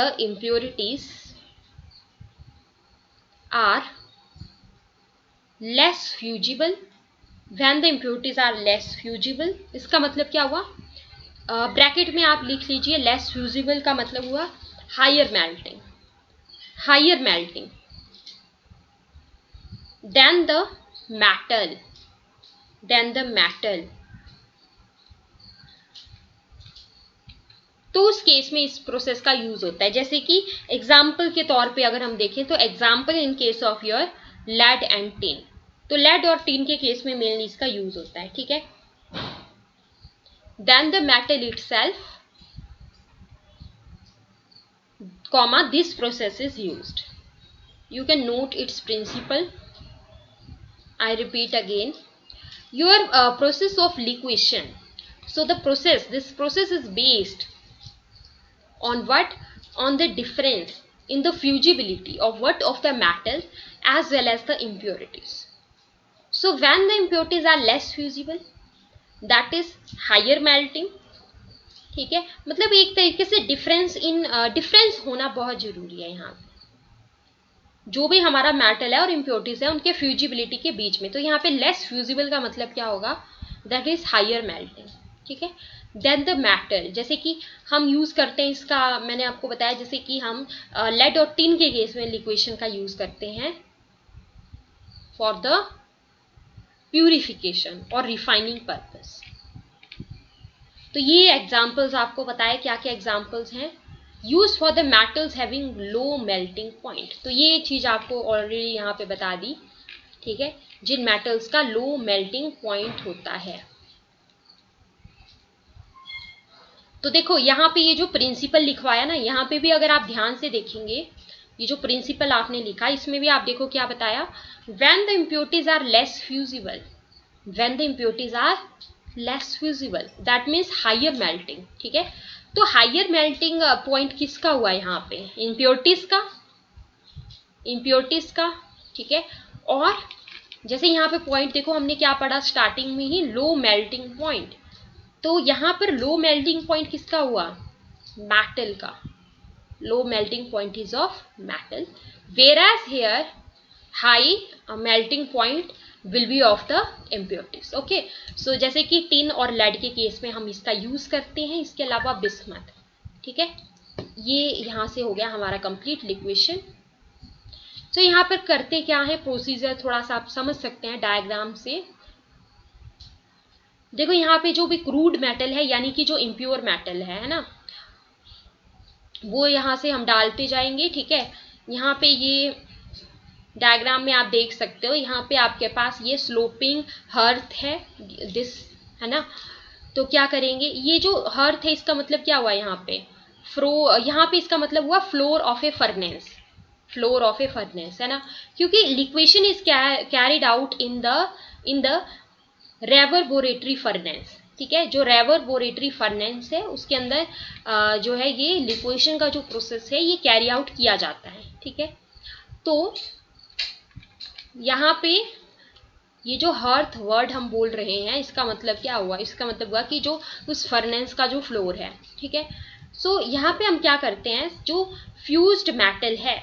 fusible, इसका मतलब क्या हुआ? Bracket में आप लिख लीजिए, less fusible का मतलब हुआ higher melting than the metal, तो उस केस में इस प्रोसेस का यूज होता है। जैसे कि एग्जाम्पल के तौर पे अगर हम देखें तो example in case of your lead and tin, तो लेड और टिन के केस में मेनली इसका यूज होता है, ठीक है। Then the metal itself, comma, this process is used. You can note its principle. I repeat again, your process of liquefaction. So this process is based on what? On the difference in the fusibility of the metal as well as the impurities. So when the impurities are less fusible, that is higher melting, ठीक है। मतलब एक तरीके से difference होना बहुत जरूरी है यहाँ पे, जो भी हमारा मेटल है और इम्प्योरिटीज है उनके फ्यूजिबिलिटी के बीच में। तो यहाँ पे लेस फ्यूजिबल का मतलब क्या होगा? दैट इज हायर मेल्टिंग, ठीक है। देन द मेटल, जैसे कि हम यूज करते हैं इसका, मैंने आपको बताया, जैसे कि हम लेड और टिन के केस में लिक्वेशन का यूज करते हैं फॉर द प्यूरिफिकेशन और रिफाइनिंग पर्पस। तो ये एग्जाम्पल्स आपको बताया, क्या क्या एग्जाम्पल्स हैं। Use for the metals having low melting point, तो ये चीज आपको ऑलरेडी यहाँ पे बता दी, ठीक है, जिन मेटल्स का लो मेल्टिंग पॉइंट होता है। तो देखो यहाँ पे ये जो प्रिंसिपल लिखवाया ना, यहाँ पे भी अगर आप ध्यान से देखेंगे, ये जो प्रिंसिपल आपने लिखा इसमें भी आप देखो क्या बताया, when the impurities are less fusible, that means higher melting, ठीक है। तो हायर मेल्टिंग पॉइंट किसका हुआ यहाँ पे? इम्प्योरिटीज का, ठीक है। और जैसे यहाँ पे पॉइंट देखो, हमने क्या पढ़ा स्टार्टिंग में ही, लो मेल्टिंग पॉइंट। तो यहाँ पर लो मेल्टिंग पॉइंट किसका हुआ? मेटल का। लो melting point is of metal, whereas here high melting point will be of the impurities. Okay, so जैसे कि टिन और लेड के केस में हम इसका यूज करते हैं, इसके अलावा बिस्मथ, ठीक है। ये यहाँ से हो गया हमारा कंप्लीट लिक्वेशन। तो यहाँ पर करते क्या है, प्रोसीजर थोड़ा सा आप समझ सकते हैं डायग्राम से। देखो यहाँ पे जो भी क्रूड मेटल है, यानी कि जो इम्प्योर मेटल है ना, वो यहाँ से हम डालते जाएंगे, ठीक है। यहाँ पे ये डायग्राम में आप देख सकते हो, यहाँ पे आपके पास ये स्लोपिंग हर्थ है, दिस है ना। तो क्या करेंगे, ये जो हर्थ है इसका मतलब क्या हुआ यहाँ पे? यहाँ पे इसका मतलब हुआ फ्लोर ऑफ ए फर्नेस, है ना, क्योंकि liquation is carried out in the reverberatory furnace, ठीक है। जो रेवर्बोरेटरी फर्नेस है उसके अंदर जो है ये लिक्वेशन का जो प्रोसेस है ये कैरी आउट किया जाता है, ठीक है। तो यहाँ पे ये जो हर्थ वर्ड हम बोल रहे हैं, इसका मतलब क्या हुआ? इसका मतलब हुआ कि जो उस फर्नेस का जो फ्लोर है, ठीक है। सो यहाँ पे हम क्या करते हैं, जो फ्यूज्ड मेटल है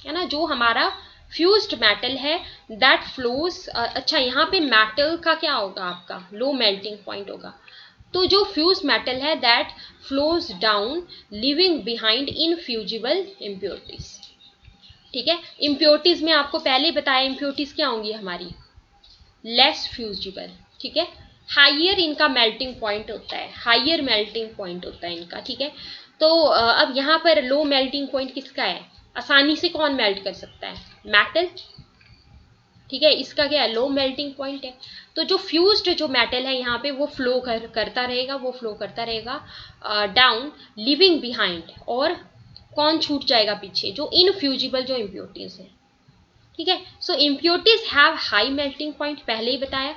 ना, जो हमारा फ्यूज्ड मेटल है, दैट फ्लोज, अच्छा यहाँ पे मेटल का क्या होगा? आपका लो मेल्टिंग पॉइंट होगा। तो जो फ्यूज मेटल है that flows down living behind infusible impurities, ठीक है। इम्प्योरिटीज में आपको पहले ही बताया, इम्प्योरिटीज क्या होंगी हमारी? लेस फ्यूजिबल, ठीक है। हायर इनका मेल्टिंग पॉइंट होता है, इनका, ठीक है। तो अब यहाँ पर लो मेल्टिंग पॉइंट किसका है? आसानी से कौन मेल्ट कर सकता है? मेटल, ठीक है। इसका क्या है? लो मेल्टिंग पॉइंट है। तो जो फ्यूज्ड जो मेटल है यहाँ पे वो फ्लो करता रहेगा डाउन लिविंग बिहाइंड, और कौन छूट जाएगा पीछे? जो इनफ्यूजिबल जो इम्प्योरिटीज है, ठीक है। So impurities have high melting point, पहले ही बताया।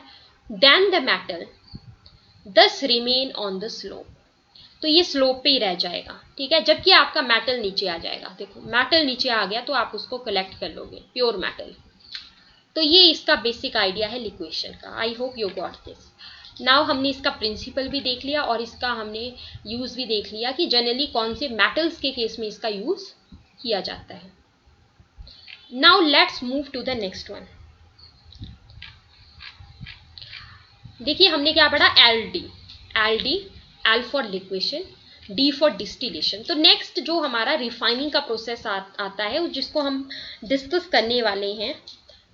Then the metal thus remain on the slope, तो ये स्लोप पे ही रह जाएगा, ठीक है, जबकि आपका मेटल नीचे आ जाएगा। देखो मेटल नीचे आ गया तो आप उसको कलेक्ट कर लोगे, प्योर मेटल। तो ये इसका बेसिक आइडिया है लिक्वेशन का। I hope you got this. Now हमने इसका प्रिंसिपल भी देख लिया और इसका हमने यूज भी देख लिया कि जनरली कौन से मेटल्स के केस में इसका यूज किया जाता है। Now let's move to the next one. देखिए हमने क्या पढ़ा, L L for liquation, D for distillation. तो नेक्स्ट जो हमारा रिफाइनिंग का प्रोसेस आता है जिसको हम डिस्कस करने वाले हैं,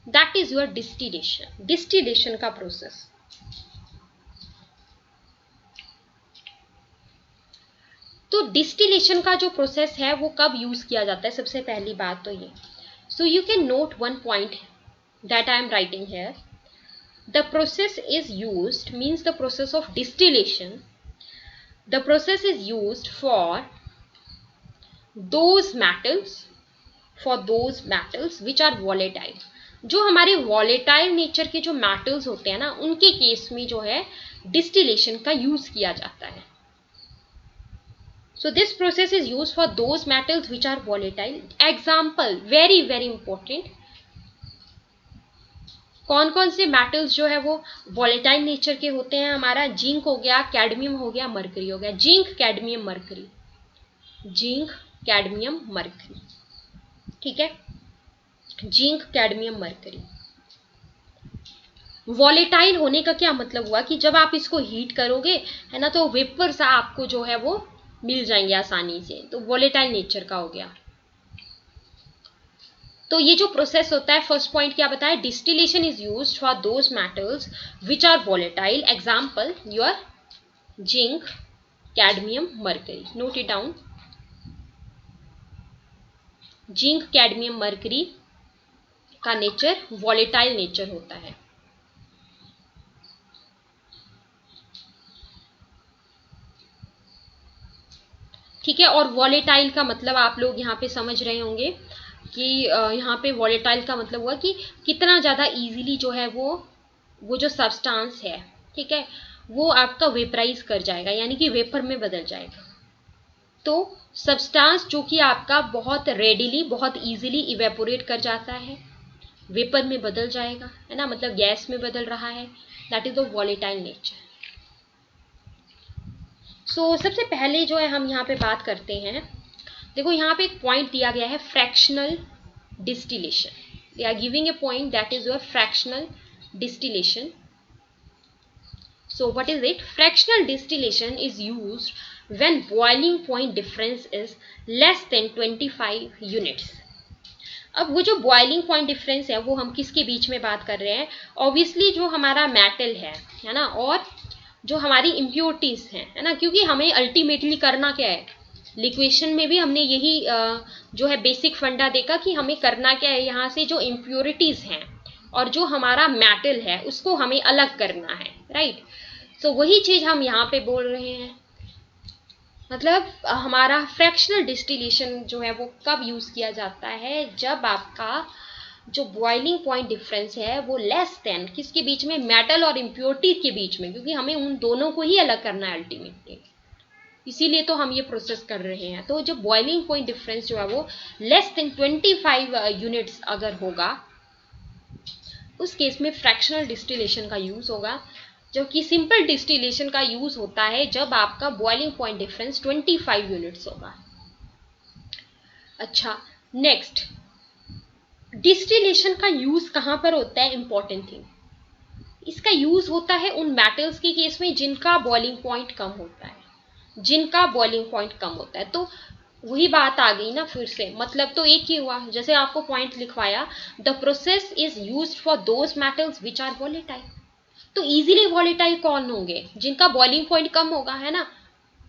that is your distillation. Distillation का प्रोसेस। तो डिस्टिलेशन का जो प्रोसेस है वो कब यूज किया जाता है, सबसे पहली बात तो ये। सो you can note one point that I am writing here. The process is used, means the process of distillation, the process is used for those metals which are volatile. जो हमारे volatile nature के जो metals होते हैं ना, उनके case में जो है distillation का यूज किया जाता है। So this process is used for those metals which are volatile. Example, very very important, कौन कौन से मेटल्स जो है वो वॉलेटाइल नेचर के होते हैं हमारा, जिंक हो गया, कैडमियम हो गया, मरकरी हो गया। Zinc cadmium mercury, zinc cadmium mercury, ठीक है, जिंक कैडमियम मरकरी। वॉलेटाइल होने का क्या मतलब हुआ कि जब आप इसको हीट करोगे है ना, तो वेपर सा आपको जो है वो मिल जाएंगे आसानी से, तो वॉलेटाइल नेचर का हो गया। तो ये जो प्रोसेस होता है, फर्स्ट पॉइंट क्या बताया, distillation is used for those metals which are volatile. Example your zinc cadmium mercury, note it down. Zinc cadmium mercury का नेचर वॉलेटाइल नेचर होता है। ठीक है, और वॉलेटाइल का मतलब आप लोग यहाँ पे समझ रहे होंगे कि यहाँ पे वॉलेटाइल का मतलब हुआ कि कितना ज़्यादा इजीली जो है वो जो सब्सटेंस है, ठीक है, वो आपका वेपराइज कर जाएगा, यानी कि वेपर में बदल जाएगा। तो सब्सटेंस जो कि आपका बहुत रेडिली, बहुत इजीली इवेपोरेट कर जाता है, वेपर में बदल जाएगा, है ना, मतलब गैस में बदल रहा है, that is the volatile nature. So सबसे पहले जो है हम यहाँ पे बात करते हैं, देखो यहाँ पे एक पॉइंट दिया गया है, fractional distillation. They are giving a point that is your fractional distillation. So what is it? Fractional distillation is used when boiling point difference is less than 25 units. अब वो जो बॉइलिंग पॉइंट डिफरेंस है वो हम किसके बीच में बात कर रहे हैं? ऑब्वियसली जो हमारा मेटल है ना, और जो हमारी इम्प्योरिटीज हैं, है ना, क्योंकि हमें अल्टीमेटली करना क्या है, लिक्वेशन में भी हमने यही जो है बेसिक फंडा देखा कि हमें करना क्या है, यहाँ से जो इम्प्योरिटीज हैं और जो हमारा मेटल है उसको हमें अलग करना है, राइट। सो वही चीज हम यहाँ पे बोल रहे हैं, मतलब हमारा फ्रैक्शनल डिस्टिलेशन जो है वो कब यूज किया जाता है, जब आपका जो बॉइलिंग पॉइंट डिफरेंस है वो लेस देन किसके बीच में, मेटल और इम्प्योरिटी के बीच में, क्योंकि हमें उन दोनों को ही अलग करना है अल्टीमेटली, इसीलिए तो हम ये प्रोसेस कर रहे हैं। तो जो बॉइलिंग पॉइंट डिफरेंस जो है वो लेस देन 25 यूनिट्स अगर होगा, उस केस में फ्रैक्शनल डिस्टिलेशन का यूज होगा, जबकि सिंपल डिस्टिलेशन का यूज होता है जब आपका बॉइलिंग पॉइंट डिफरेंस 25 यूनिट्स होगा। अच्छा, नेक्स्ट, डिस्टिलेशन का यूज कहां पर होता है? इंपॉर्टेंट थिंग, इसका यूज होता है उन मेटल्स के केस में जिनका बॉइलिंग पॉइंट कम होता है, जिनका बॉइलिंग पॉइंट कम होता है। तो वही बात आ गई ना, फिर से मतलब तो एक ही हुआ, जैसे आपको पॉइंट लिखवाया, the process is used for those metals which are volatile. तो इजीली वॉलेटाइल कौन होंगे? जिनका बॉइलिंग पॉइंट कम होगा, है ना,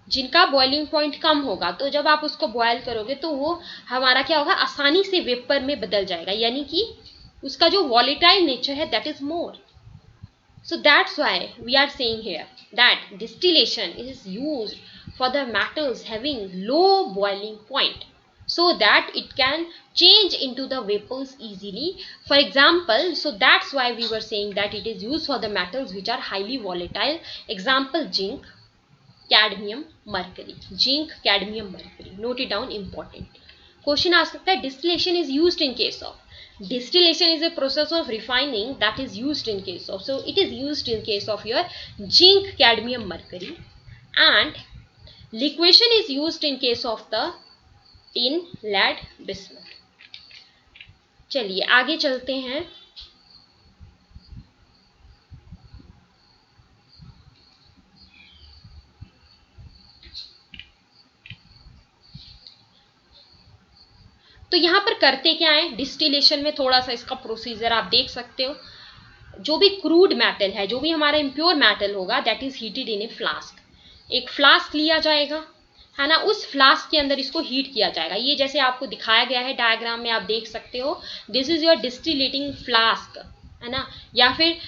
जिनका बॉइलिंग पॉइंट कम होगा, तो जब आप उसको बॉयल करोगे तो वो हमारा क्या होगा, आसानी से वेपर में बदल जाएगा, यानी कि उसका जो वॉलेटाइल नेचर है that is more. So that's why we are saying here that distillation is used for the metals having low boiling point so that it can change into the vapors easily. For example, so that's why we were saying that it is used for the metals which are highly volatile. Example, zinc, cadmium mercury, zinc cadmium mercury, note it down, important question आ सकता है। Distillation is used in case of, distillation is a process of refining that is used in case of, so it is used in case of your zinc cadmium mercury, and liquefaction is used in case of the tin lead bismuth। चलिए आगे चलते हैं। तो यहां पर करते क्या है, डिस्टिलेशन में थोड़ा सा इसका प्रोसीजर आप देख सकते हो। जो भी क्रूड मेटल है, जो भी हमारा इम्प्योर मेटल होगा, that is heated in A flask. एक फ्लास्क लिया जाएगा, है ना, उस फ्लास्क के अंदर इसको हीट किया जाएगा। ये जैसे आपको दिखाया गया है डायग्राम में, आप देख सकते हो, दिस इज योर डिस्टिलेटिंग फ्लास्क, है ना, या फिर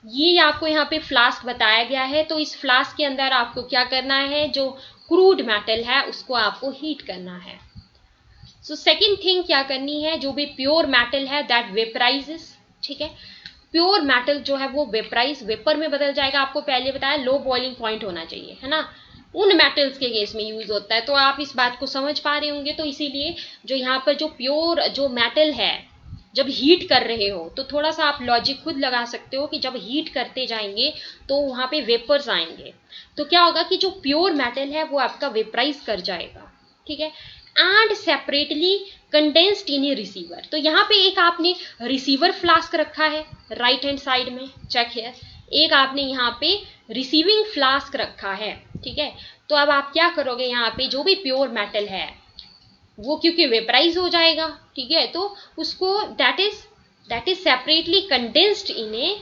ये आपको यहाँ पे फ्लास्क बताया गया है। तो इस फ्लास्क के अंदर आपको क्या करना है, जो क्रूड मेटल है उसको आपको हीट करना है। सो सेकेंड थिंग क्या करनी है, जो भी प्योर मेटल है दैट वेपराइजेस, ठीक है, प्योर मेटल जो है वो वेपराइज, वेपर में बदल जाएगा। आपको पहले बताया लो बॉइलिंग पॉइंट होना चाहिए, है ना, उन मेटल्स के केस में यूज होता है। तो आप इस बात को समझ पा रहे होंगे। तो इसीलिए जो यहाँ पर जो प्योर जो मेटल है, जब हीट कर रहे हो तो थोड़ा सा आप लॉजिक खुद लगा सकते हो कि जब हीट करते जाएंगे तो वहां पे वेपर्स आएंगे, तो क्या होगा कि जो प्योर मेटल है वो आपका वेपराइज कर जाएगा, ठीक है, and separately condensed in a receiver. तो यहाँ पे एक आपने रिसीवर फ्लास्क रखा है राइट हैंड साइड में, चेक है, एक आपने यहाँ पे रिसीविंग फ्लास्क रखा है, ठीक है। तो अब आप क्या करोगे, यहाँ पे जो भी प्योर मेटल है वो क्योंकि वेपराइज हो जाएगा, ठीक है, तो उसको that is separately condensed in a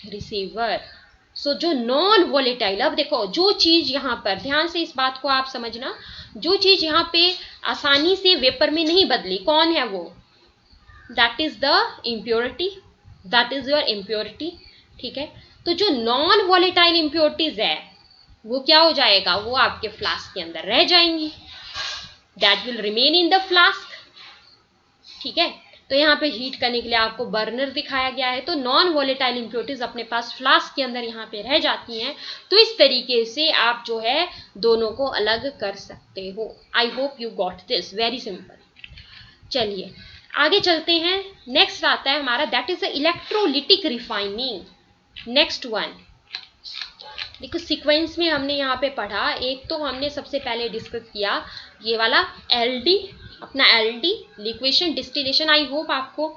receiver. So जो नॉन वोलेटाइल, अब देखो जो चीज यहाँ पर ध्यान से इस बात को आप समझना, जो चीज यहाँ पे आसानी से वेपर में नहीं बदली, कौन है वो, that is the impurity, that is your impurity, ठीक है। तो जो नॉन वोलेटाइल इम्प्योरिटीज है वो क्या हो जाएगा, वो आपके फ्लास्क के अंदर रह जाएंगी, that will remain in the flask, ठीक है। तो यहाँ पे हीट करने के लिए आपको बर्नर दिखाया गया है। तो नॉन वोलेटाइल इम्प्योरिटीज अपने पास फ्लास्क के अंदर यहाँ पे रह जाती हैं। तो इस तरीके से आप जो है दोनों को अलग कर सकते हो। I hope you got this, very simple. चलिए आगे चलते हैं। नेक्स्ट आता है हमारा, that is the electrolytic refining. Next one देखो, सीक्वेंस में हमने यहाँ पे पढ़ा, एक तो हमने सबसे पहले डिस्कस किया ये वाला एलडी, अपना LD liquation distillation. I hope आपको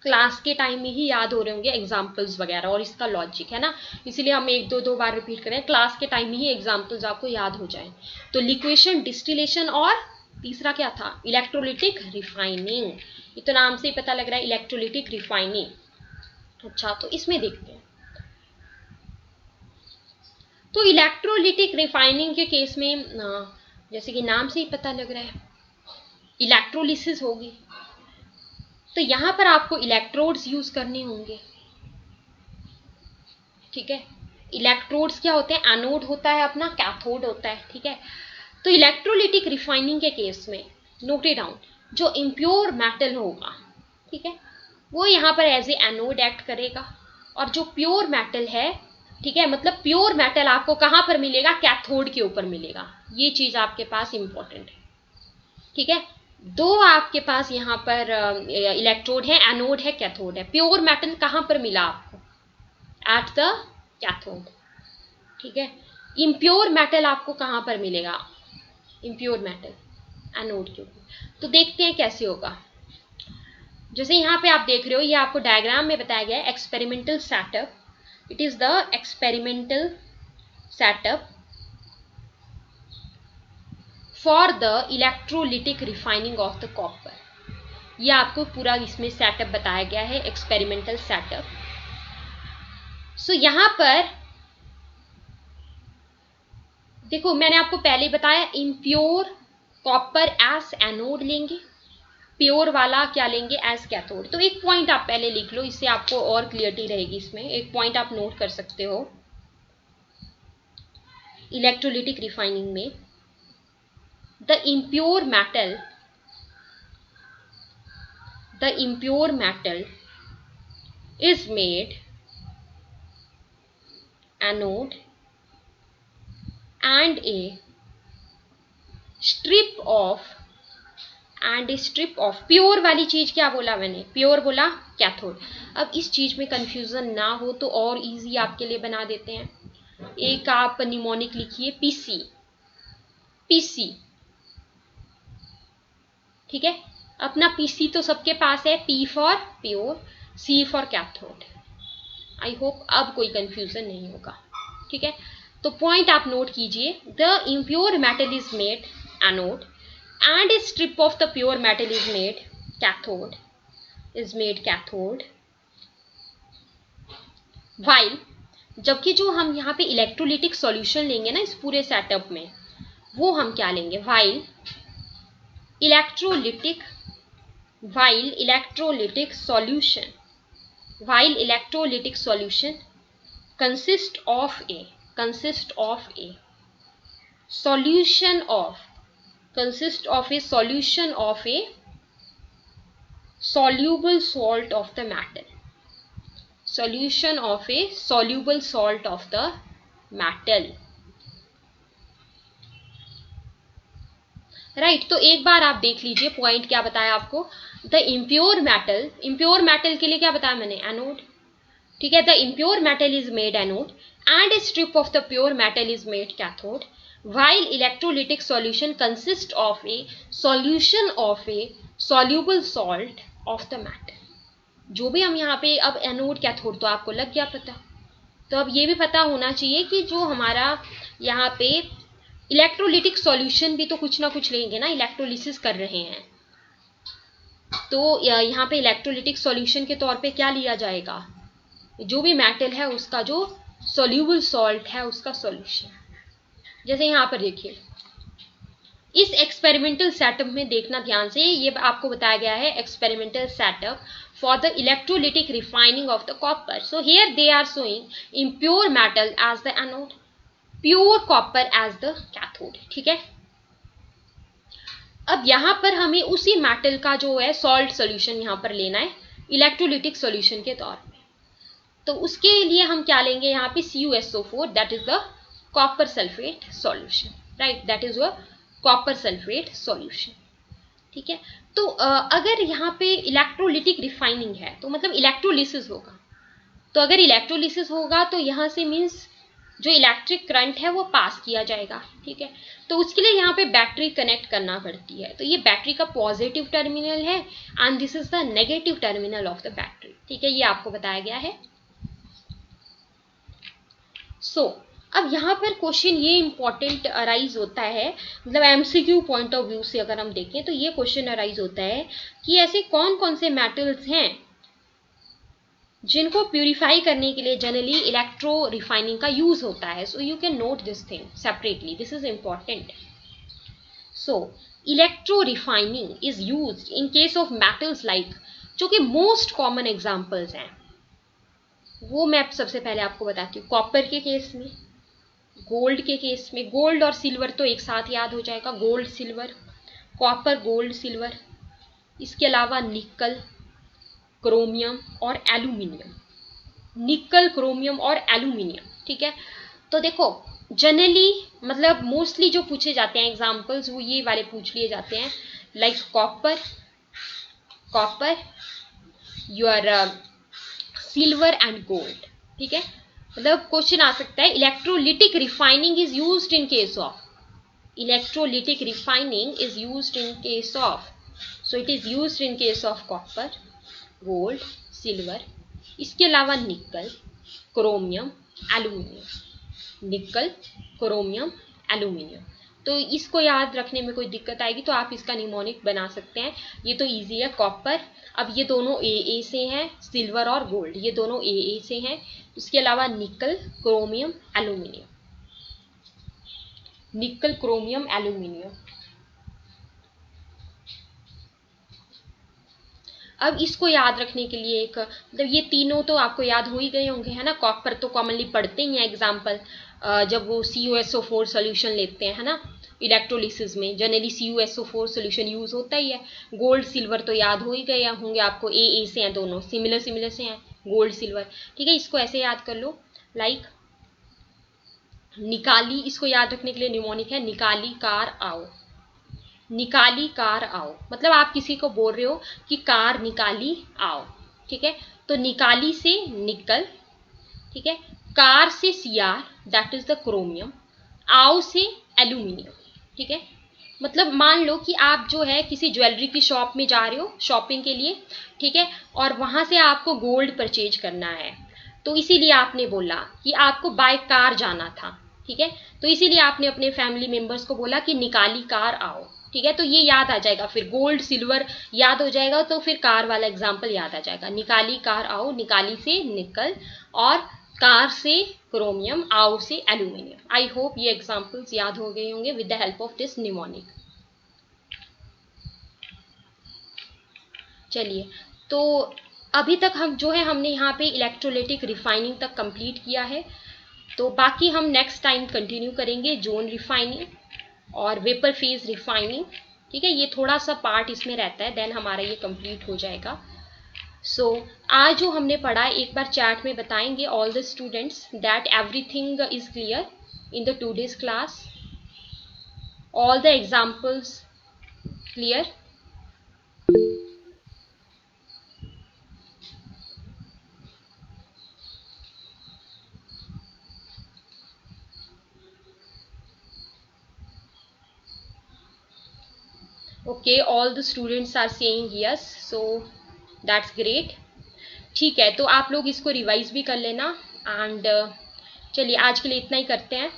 क्लास के टाइम में ही याद हो रहे होंगे एग्जाम्पल्स वगैरह और इसका लॉजिक, है ना, इसीलिए हम एक दो बार रिपीट करें, क्लास के टाइम में ही एग्जाम्पल्स आपको याद हो जाए। तो लिक्वेशन डिस्टिलेशन और तीसरा क्या था, इलेक्ट्रोलिटिक रिफाइनिंग। ये तो नाम से ही पता लग रहा है, इलेक्ट्रोलिटिक रिफाइनिंग। अच्छा, तो इसमें देखते हैं। तो इलेक्ट्रोलिटिक रिफाइनिंग के केस में जैसे कि नाम से ही पता लग रहा है, इलेक्ट्रोलिसिस होगी। तो यहां पर आपको इलेक्ट्रोड्स यूज करने होंगे, ठीक है। इलेक्ट्रोड्स क्या होते हैं, एनोड होता है अपना, कैथोड होता है, ठीक है। तो इलेक्ट्रोलिटिक रिफाइनिंग के केस में नोट इट डाउन, जो इम्प्योर मेटल होगा, ठीक है, वो यहाँ पर एज ए एनोड एक्ट करेगा, और जो प्योर मेटल है, ठीक है, मतलब प्योर मेटल आपको कहां पर मिलेगा, कैथोड के ऊपर मिलेगा। ये चीज आपके पास इंपॉर्टेंट है, ठीक है। दो आपके पास यहाँ पर इलेक्ट्रोड है, एनोड है, कैथोड है। प्योर मेटल कहां पर मिला आपको, एट द कैथोड, ठीक है। इम्प्योर मेटल आपको कहां पर मिलेगा, इम्प्योर मेटल एनोड के ऊपर। तो देखते हैं कैसे होगा। जैसे यहाँ पे आप देख रहे हो, ये आपको डायग्राम में बताया गया है, experimental setup. It is the experimental setup for the electrolytic refining of the copper. ये आपको पूरा इसमें सेटअप बताया गया है, एक्सपेरिमेंटल सेटअप। सो यहां पर देखो, मैंने आपको पहले बताया, इम्प्योर कॉपर एज एनोड लेंगे, प्योर वाला क्या लेंगे, एज कैथोड। तो एक पॉइंट आप पहले लिख लो, इससे आपको और क्लियरिटी रहेगी। इसमें एक पॉइंट आप नोट कर सकते हो, इलेक्ट्रोलिटिक रिफाइनिंग में the impure metal is made anode and A strip of pure वाली चीज क्या बोला मैंने, प्योर बोला कैथोड। अब इस चीज में कंफ्यूजन ना हो तो और इजी आपके लिए बना देते हैं। एक आप निमोनिक लिखिए पीसी, ठीक है। अपना पीसी तो सबके पास है, P for pure, C for cathode. I hope अब कोई कंफ्यूजन नहीं होगा, ठीक है। तो पॉइंट आप नोट कीजिए, the impure metal is made anode and a strip of the pure metal is made cathode while, जबकि जो हम यहाँ पे इलेक्ट्रोलिटिक सॉल्यूशन लेंगे ना इस पूरे सेटअप में, वो हम क्या लेंगे, while electrolytic solution consist of a solution of a soluble salt of the metal, right. तो एक बार आप देख लीजिए पॉइंट क्या बताया आपको, द इम्प्योर मेटल के लिए क्या बताया मैंने, एनोड, ठीक है। The impure metal is made anode and A strip of the pure metal is made cathode while electrolytic solution consists of a solution of a soluble salt of the metal। जो भी हम यहाँ पे अब anode cathode तो आपको लग गया पता, तो अब ये भी पता होना चाहिए कि जो हमारा यहाँ पे इलेक्ट्रोलिटिक सॉल्यूशन भी तो कुछ ना कुछ लेंगे ना, इलेक्ट्रोलिसिस कर रहे हैं, तो यहाँ पे इलेक्ट्रोलिटिक सॉल्यूशन के तौर पे क्या लिया जाएगा, जो भी मेटल है उसका जो सोल्यूबल सॉल्ट है उसका सॉल्यूशन। जैसे यहाँ पर देखिए इस एक्सपेरिमेंटल सेटअप में देखना ध्यान से, ये आपको बताया गया है experimental setup for the electrolytic refining of the copper. So here they are showing impure metal as the anode, pure copper as the cathode, ठीक है। अब यहाँ पर हमें उसी मेटल का जो है सॉल्ट सोल्यूशन यहाँ पर लेना है इलेक्ट्रोलिटिक सोल्यूशन के तौर पे, तो उसके लिए हम क्या लेंगे यहाँ पे CuSO4, that is the copper sulphate solution, right, that is your copper sulphate solution, ठीक है। तो अगर यहाँ पे इलेक्ट्रोलिटिक रिफाइनिंग है तो मतलब इलेक्ट्रोलिसिस होगा, तो अगर इलेक्ट्रोलिसिस होगा तो यहाँ से मीन्स जो इलेक्ट्रिक करंट है वो पास किया जाएगा, ठीक है। तो उसके लिए यहाँ पे बैटरी कनेक्ट करना पड़ती है, तो ये बैटरी का पॉजिटिव टर्मिनल है and this is the negative terminal of the battery, ठीक है, ये आपको बताया गया है। अब यहाँ पर क्वेश्चन ये इंपॉर्टेंट अराइज होता है, मतलब एमसीक्यू पॉइंट ऑफ व्यू से अगर हम देखें तो ये क्वेश्चन अराइज होता है कि ऐसे कौन कौन से मेटल्स हैं जिनको प्यूरिफाई करने के लिए जनरली इलेक्ट्रो रिफाइनिंग का यूज होता है। सो you can note this thing separately, this is important. So electro refining is used in case of metals like, जो कि मोस्ट कॉमन एग्जांपल्स हैं वो मैं सबसे पहले आपको बताती हूँ। कॉपर के केस में, गोल्ड के केस में, गोल्ड और सिल्वर तो एक साथ याद हो जाएगा, gold silver, copper gold silver, इसके अलावा निकल क्रोमियम और एल्यूमिनियम, निकल क्रोमियम और एल्यूमिनियम, ठीक है। तो देखो जनरली मतलब मोस्टली जो पूछे जाते हैं एग्जांपल्स वो ये वाले पूछ लिए जाते हैं, like copper your silver and gold, ठीक है। मतलब क्वेश्चन आ सकता है electrolytic refining is used in case of, electrolytic refining is used in case of, so it is used in case of copper gold silver, इसके अलावा निकल chromium aluminium, निकल क्रोमियम एल्यूमिनियम। तो इसको याद रखने में कोई दिक्कत आएगी तो आप इसका निमोनिक बना सकते हैं, ये तो इजी है। कॉपर, अब ये दोनों ए से हैं, सिल्वर और गोल्ड ये दोनों ए से हैं, इसके अलावा निकल क्रोमियम एल्यूमिनियम, निकल क्रोमियम एल्यूमिनियम। अब इसको याद रखने के लिए एक मतलब ये तीनों तो आपको याद हो ही गए होंगे, है ना। कॉपर तो कॉमनली पढ़ते ही हैं एग्जाम्पल, जब वो CuSO4 सोल्यूशन लेते हैं, है ना, इलेक्ट्रोलिसिस में जनरली CuSO4 सोल्यूशन यूज होता ही है। गोल्ड सिल्वर तो याद हो ही गए होंगे आपको, ए से हैं दोनों, सिमिलर से हैं गोल्ड सिल्वर, ठीक है। इसको ऐसे याद कर लो, लाइक निकाली, इसको याद रखने के लिए निमोनिक है, निकाली कार आओ, निकाली कार आओ, मतलब आप किसी को बोल रहे हो कि कार निकाली आओ, ठीक है। तो निकाली से निकल, ठीक है, कार से CR that is the chromium, आओ से एल्यूमिनियम, ठीक है। मतलब मान लो कि आप जो है किसी ज्वेलरी की शॉप में जा रहे हो शॉपिंग के लिए, ठीक है, और वहां से आपको गोल्ड परचेज करना है, तो इसीलिए आपने बोला कि आपको बाय कार जाना था, ठीक है, तो इसीलिए आपने अपने फैमिली मेंबर्स को बोला कि निकाली कार आओ, ठीक है। तो ये याद आ जाएगा, फिर गोल्ड सिल्वर याद हो जाएगा, तो फिर कार वाला एग्जाम्पल याद आ जाएगा, निकाली कार आओ, निकाली से निकल, और कार से क्रोमियम, आओ से एल्यूमिनियम। आई होप ये एग्जाम्पल्स याद हो गए होंगे with the help of this mnemonic. चलिए, तो अभी तक हम जो है हमने यहाँ पे इलेक्ट्रोलाइटिक रिफाइनिंग तक कंप्लीट किया है, तो बाकी हम नेक्स्ट टाइम कंटिन्यू करेंगे जोन रिफाइनिंग और वेपर फेज रिफाइनिंग, ठीक है। ये थोड़ा सा पार्ट इसमें रहता है, देन हमारा ये कंप्लीट हो जाएगा। सो आज जो हमने पढ़ा एक बार चैट में बताएंगे all the students that everything is clear in the today's class, all the examples clear. Okay, all the students are saying yes, so that's great. ठीक है, तो आप लोग इसको रिवाइज भी कर लेना, एंड चलिए आज के लिए इतना ही करते हैं।